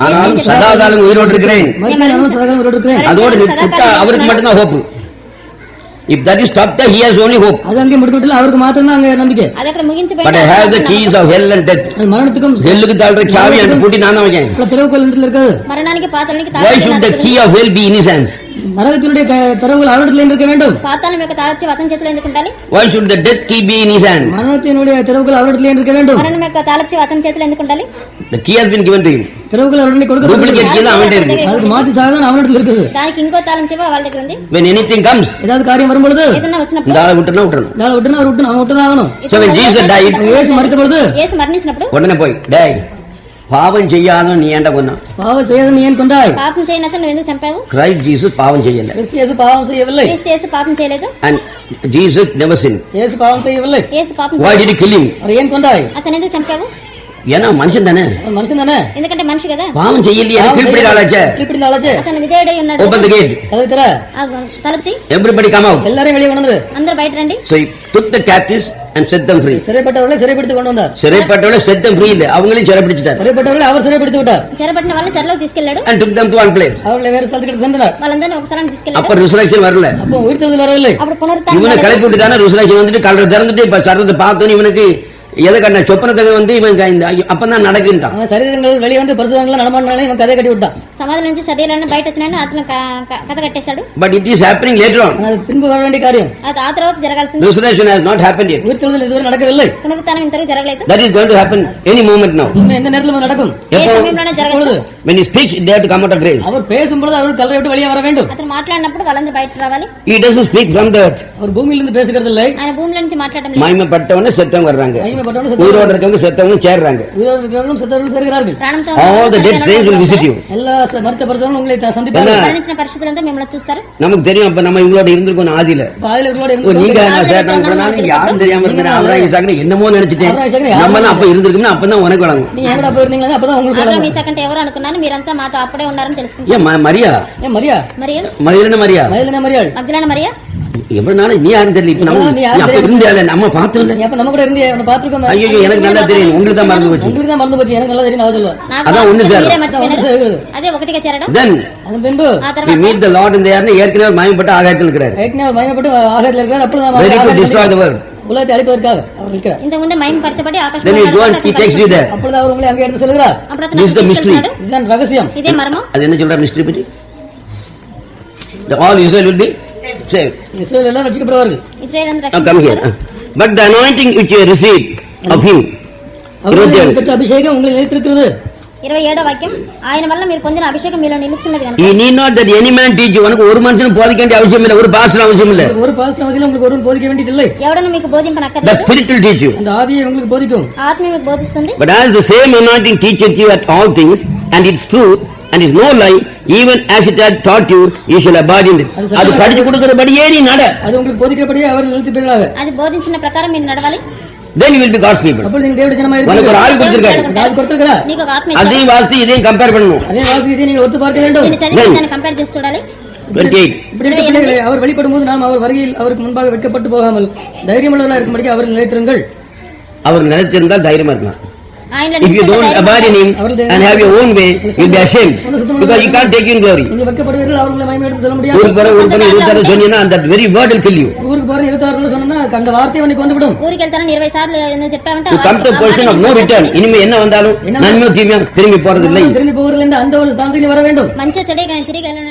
[SPEAKER 3] ஆனாலும் சதாகாலம் உயிரோடு இருக்கிறேன்.
[SPEAKER 2] மரித்தேன் நானும் சதாகாலம் உயிரோடு இருக்கிறேன்.
[SPEAKER 3] அதோடு விட்டா அவருக்கு மட்டும்தான் hope. If that is stopped, he has only hope.
[SPEAKER 2] அது அங்கே முடித்துவிட்டு அவருக்கு மாத்திரம் தான் அங்கே நம்பிக்கை.
[SPEAKER 4] అది అక్కడ
[SPEAKER 3] But I
[SPEAKER 4] ముగించిపోయింది.
[SPEAKER 3] have the keys of hell and death.
[SPEAKER 2] அது மரணத்துக்கும்
[SPEAKER 3] ஹெல்லுக்கு தாழ்ற சாவி அந்த பூட்டி நான் தான் வைக்கேன்.
[SPEAKER 2] திறவுகோல் இடத்துல இருக்குது.
[SPEAKER 4] మరణానికి పాతాళానికి
[SPEAKER 3] Why should the key of hell be in his hands?
[SPEAKER 2] நரகத்தினுடைய திறவுகோல் அவரிடத்தில் இருக்க வேண்டும்.
[SPEAKER 4] పాతాళం యొక్క తాళం అతని చేతిలో ఎందుకు ఉండాలి?
[SPEAKER 3] Why should the death key be in his hand?
[SPEAKER 2] மரணத்தினுடைய திறவுகோல் அவரிடத்தில் இருக்க வேண்டும்.
[SPEAKER 4] మరణం యొక్క తాళం అతని చేతిలో ఎందుకు ఉండాలి?
[SPEAKER 3] The key has been given to him.
[SPEAKER 2] திறவுகோல் அவருடைய கொடுக்கப்பட்டது.
[SPEAKER 3] Duplicate key தான் அவன்கிட்ட இருக்கு.
[SPEAKER 2] அதுக்கு மாற்றி சாதனம் அவரிடத்தில் இருக்குது.
[SPEAKER 4] దానికి ఇంకో తాళం చెవి వాళ్ళ దగ్గర ఉంది.
[SPEAKER 3] When anything comes,
[SPEAKER 2] ஏதாவது காரியம் வரும் பொழுது
[SPEAKER 4] ఏదన్నా వచ్చినప్పుడు
[SPEAKER 3] இந்த ஆளை விட்டுறணும்.
[SPEAKER 2] நான் விட்டுனா அவர் விட்டு அவன் விட்டுதான் ஆகணும்.
[SPEAKER 3] So when Jesus died,
[SPEAKER 2] இயேசு மரித்த பொழுது
[SPEAKER 4] యేసు మరణించినప్పుడు
[SPEAKER 3] உடனே போய் டேய் பாவம் செய்யாதவன் நீ ஏன்டா கொன்னா?
[SPEAKER 2] பாவம் செய்யாத நீ ஏன் கொண்டாய்?
[SPEAKER 4] పాపం చేయని అతను నువ్వు ఎందుకు చంపావు?
[SPEAKER 3] Christ Jesus பாவம் செய்யல.
[SPEAKER 2] கிறிஸ்து இயேசு பாவம் செய்யவில்லை.
[SPEAKER 4] క్రీస్తు యేసు పాపం చేయలేదు.
[SPEAKER 3] And Jesus never sinned.
[SPEAKER 2] இயேசு பாவம் செய்யவில்லை.
[SPEAKER 4] యేసు పాపం
[SPEAKER 3] Why
[SPEAKER 4] చేయలేదు.
[SPEAKER 3] did he kill him?
[SPEAKER 2] அவர் ஏன் கொண்டாய்?
[SPEAKER 4] అతను ఎందుకు చంపావు?
[SPEAKER 3] ஏன்னா மனுஷன் தானே,
[SPEAKER 2] அவன் மனுஷன் தானே.
[SPEAKER 4] ఎందుకంటే మనిషి కదా.
[SPEAKER 3] பாவம் செய்யலையே, கீழ்ப்படி ஆளாச்சே.
[SPEAKER 2] கீழ்ப்படி ஆளாச்சே.
[SPEAKER 4] అతను విధేయుడై ఉన్నాడు.
[SPEAKER 3] Open the gate.
[SPEAKER 2] கதவை திற.
[SPEAKER 4] ఆ తలుపు తీ.
[SPEAKER 3] Everybody come out.
[SPEAKER 2] எல்லாரையும் வெளியே கொண்டு வந்துரு.
[SPEAKER 4] అందరూ బయట రండి.
[SPEAKER 3] So he took the captives and set them free.
[SPEAKER 2] சிறைப்பட்டவர்களை சிறைப்பிடித்து கொண்டு வந்தார்.
[SPEAKER 3] சிறைப்பட்டவளை set them free இல்ல, அவங்களையும் சிறைப்பிடிச்சிட்டார்.
[SPEAKER 2] சிறைப்பட்டவர்களை அவர் சிறைப்பிடித்து விட்டார்.
[SPEAKER 4] చెరపట్టిన వాళ్ళని చెరలోకి తీసుకెళ్లాడు.
[SPEAKER 3] And took them to one place.
[SPEAKER 2] அவர்களை வேறு ஸ்தலத்துக்கு சென்றனர்.
[SPEAKER 4] వాళ్ళందరినీ ఒకసారి తీసుకెళ్లాడు.
[SPEAKER 3] அப்ப resurrection வரல.
[SPEAKER 2] அப்போ உயிர்த்தெழுதல் வரவில்லை.
[SPEAKER 4] అప్పుడు పునరుత్థానం
[SPEAKER 3] இவனை கிளப்பி விட்டுட்டானா resurrection வந்துட்டு கல்ற திறந்துட்டு இப்ப சர்வத்தை பார்த்தோன்னு இவனுக்கு எதை கண்ண சொப்பனத்தை வந்து இவன் அப்பதான் நடக்குன்றான்.
[SPEAKER 2] அவன் சரீரங்கள் வெளியே வந்து பரிசுத்தவான்கள் நடமாடினாலே இவன் கதை கட்டி விட்டான்.
[SPEAKER 4] సమాధుల నుంచి శరీరాన్ని బయట వచ్చినాయని అతను కథ కట్టేశాడు.
[SPEAKER 3] But it is happening later on.
[SPEAKER 2] அது பின்பு வர வேண்டிய காரியம்.
[SPEAKER 4] అది ఆ తర్వాత జరగాల్సింది.
[SPEAKER 3] Resurrection has not happened yet.
[SPEAKER 2] உயிர்த்தெழுதல் இதுவரை நடக்கவில்லை.
[SPEAKER 4] పునరుత్థానం ఇంతవరకు జరగలేదు.
[SPEAKER 3] That is going to happen any moment now.
[SPEAKER 2] இனிமே எந்த நேரத்தில் நடக்கும்?
[SPEAKER 4] ఏ సమయంలోనే జరగచ్చు.
[SPEAKER 3] When he speaks, they have to come out of grave.
[SPEAKER 2] அவர் பேசும்பொழுது அவர் கல்லறை விட்டு வெளியே வர வேண்டும்.
[SPEAKER 4] అతను మాట్లాడినప్పుడు వాళ్ళందరూ బయట రావాలి.
[SPEAKER 3] He doesn't speak from the earth.
[SPEAKER 2] அவர் பூமியிலிருந்து பேசுகிறது இல்லை.
[SPEAKER 4] ఆయన భూమిలో నుంచి మాట్లాడడం లేదు.
[SPEAKER 3] மகிமைப்பட்டவனே செத்தவங்க வர்றாங்க.
[SPEAKER 2] மகிமைப்பட்டவனே
[SPEAKER 3] உயிரோடு இருக்கவங்க செத்தவங்க சேர்றாங்க.
[SPEAKER 2] உயிரோடு செத்தவர்கள் சேர்கிறார்கள்.
[SPEAKER 4] ప్రాణంతో
[SPEAKER 3] All the dead saints will visit you.
[SPEAKER 2] எல்லா மரித்த பரிசுத்தவான்களும் உங்களை சந்திப்பார்கள்.
[SPEAKER 4] మరణించిన పరిస్థితులంతా మిమ్మల్ని చూస్తారు.
[SPEAKER 3] நமக்கு தெரியும் அப்ப நம்ம இவங்களோட இருந்திருக்கோம் ஆதியில. நீங்க யாரும் தெரியாம இருந்தேன் அவராய் ஈசாக்குன்னு என்னமோ நினைச்சிட்டேன். நம்ம அப்ப இருந்திருக்கோம்னா அப்பதான் உனக்கு வழங்கும்.
[SPEAKER 2] நீங்க எங்கடா போயிருந்தீங்களா அப்பதான் உங்களுக்கு
[SPEAKER 4] అబ్రహాం ఇసాక్ అంటే ఎవరు అనుకున్నాను, మీరంతా మాతో అప్పుడే ఉన్నారని తెలుసుకుంటారు.
[SPEAKER 3] ஏன் மரியா?
[SPEAKER 2] ஏன் மரியா?
[SPEAKER 4] మరియ
[SPEAKER 3] மதிலன மரியா?
[SPEAKER 2] மரியா மரியாள்.
[SPEAKER 4] మగ్దలేన మరియ
[SPEAKER 3] எவ்வளவு நாள் நீ யாரும் தெரியல. இப்ப நம்ம அப்ப இருந்தால நம்ம பார்த்தோம்ல.
[SPEAKER 2] நீ அப்ப நம்ம கூட இருந்தே அவனை பாத்துறோம்.
[SPEAKER 3] ஐயோ எனக்கு நல்லா தெரியும். உங்களுக்கு தான் மறந்து போச்சு.
[SPEAKER 2] உங்களுக்கு தான் மறந்து போச்சு. எனக்கு நல்லா தெரியும். நான் சொல்லுவேன்.
[SPEAKER 3] அதான் ஒண்ணு சார்.
[SPEAKER 4] అదే ఒకటిగా చేరడం.
[SPEAKER 3] Then
[SPEAKER 2] அதன் பின்பு
[SPEAKER 3] we meet the Lord in the air. ஏற்கனவே மகிமைப்பட்ட ஆகாயத்தில் இருக்கிறார்.
[SPEAKER 2] ஏற்கனவே மகிமைப்பட்டு ஆகாயத்தில் இருக்கிறார். அப்பொழுது
[SPEAKER 3] Ready to destroy the world.
[SPEAKER 2] உலகத்தை அழிப்பதற்காக அவர் இருக்கிறார்.
[SPEAKER 4] இந்த முன்ன மகிமைப்படுத்தப்படி
[SPEAKER 3] Then he go and he takes you there.
[SPEAKER 2] அப்பொழுது அவர் உங்களை அங்கே எடுத்து செல்கிறார்.
[SPEAKER 3] This is the mystery.
[SPEAKER 2] இதுதான் ரகசியம்.
[SPEAKER 4] இதே மர்மம்.
[SPEAKER 3] அது என்ன சொல்ற mystery பத்தி? The all Israel will be saved.
[SPEAKER 2] இஸ்ரவேல் எல்லாம் ரட்சிக்கப்படுவார்கள்.
[SPEAKER 4] இஸ்ரவேல் அந்த
[SPEAKER 3] Now come here. But the anointing which you received of him.
[SPEAKER 2] அவருடைய பெற்ற அபிஷேகம் உங்களை நிலைத்திருக்கிறது.
[SPEAKER 4] 27వ వాక్యం, ఆయన వల్ల మీరు పొందిన అభిషేకం మీలో నిలిచినది కనుక.
[SPEAKER 3] You need not that any man teach you. உனக்கு ஒரு மனுஷன் போதிக்க வேண்டிய அவசியம் இல்லை. ஒரு பாஸ்டர் அவசியம் இல்லை.
[SPEAKER 2] ஒரு பாஸ்டர் அவசியம் உங்களுக்கு ஒருவன் போதிக்க வேண்டியதில்லை.
[SPEAKER 4] ఎవడను మీకు బోధింపనక్కర్లేదు.
[SPEAKER 3] The spirit will teach you.
[SPEAKER 2] அந்த ஆவியை உங்களுக்கு போதிக்கும்.
[SPEAKER 4] ఆత్మ మీకు బోధిస్తుంది.
[SPEAKER 3] But as the same anointing teaches you at all things, and its truth, and is no lie, even as it had taught you, you shall abide in it. அது படிச்சு கொடுக்கிறபடியே நீ நட.
[SPEAKER 2] அது உங்களுக்கு போதிக்கிறபடியே அவர் நிலைத்திருப்பீர்களாக.
[SPEAKER 4] అది బోధించిన ప్రకారం మీరు నడవాలి.
[SPEAKER 3] Then you will be God's people.
[SPEAKER 2] அப்பொழுது நீங்கள் தேவனுடைய ஜனமாக இருப்பீர்கள்.
[SPEAKER 3] உனக்கு ஒரு ஆவி கொடுத்திருக்காரு.
[SPEAKER 2] ஆவி கொடுத்திருக்கிறார்.
[SPEAKER 4] నీకు ఒక ఆత్మ ఇచ్చాడు.
[SPEAKER 3] அதையும் வாசி இதையும் கம்பேர் பண்ணணும்.
[SPEAKER 2] அதே வாசி இதை நீங்கள் ஒத்து பார்க்க வேண்டும்.
[SPEAKER 4] దీన్ని చదివి దాన్ని కంపేర్ చేసి చూడాలి.
[SPEAKER 3] 28.
[SPEAKER 2] இப்படிப்பட்ட பிள்ளைகளே, அவர் வெளிப்படும்போது நாம் அவர் வருகையில் அவருக்கு முன்பாக வெட்கப்பட்டு போகாமல் தைரியமுள்ளவர்களாக இருக்கும்படி அவர்கள் நிலைத்திருங்கள்.
[SPEAKER 3] அவர் நிலைத்திருந்தால் தைரியமா இருக்கலாம்.
[SPEAKER 4] ఆయనలో
[SPEAKER 3] If you don't abide in him and have your own way, you'll be ashamed because you can't take you in glory.
[SPEAKER 2] நீங்கள் வெட்கப்படுவீர்கள், அவர்களை மகிமை எடுத்து செல்ல முடியாது.
[SPEAKER 3] ஊருக்கு போற 26 சொன்னீங்கன்னா that very word will kill you.
[SPEAKER 2] ஊருக்கு போற 26 சொன்னா அந்த வார்த்தை உனக்கு வந்து விடும்.
[SPEAKER 4] ఊరికి వెళ్తారని 20 సార్లు నేను చెప్పామంటే
[SPEAKER 3] You come to a position of no return. இனிமே என்ன வந்தாலும் நன்மை தீமையா திரும்பி போறது இல்லை.
[SPEAKER 2] திரும்பி போகிறது என்று அந்த ஒரு ஸ்தானத்துக்கு வர வேண்டும்.
[SPEAKER 4] మంచి చెడే కానీ తిరిగి వెళ్ళను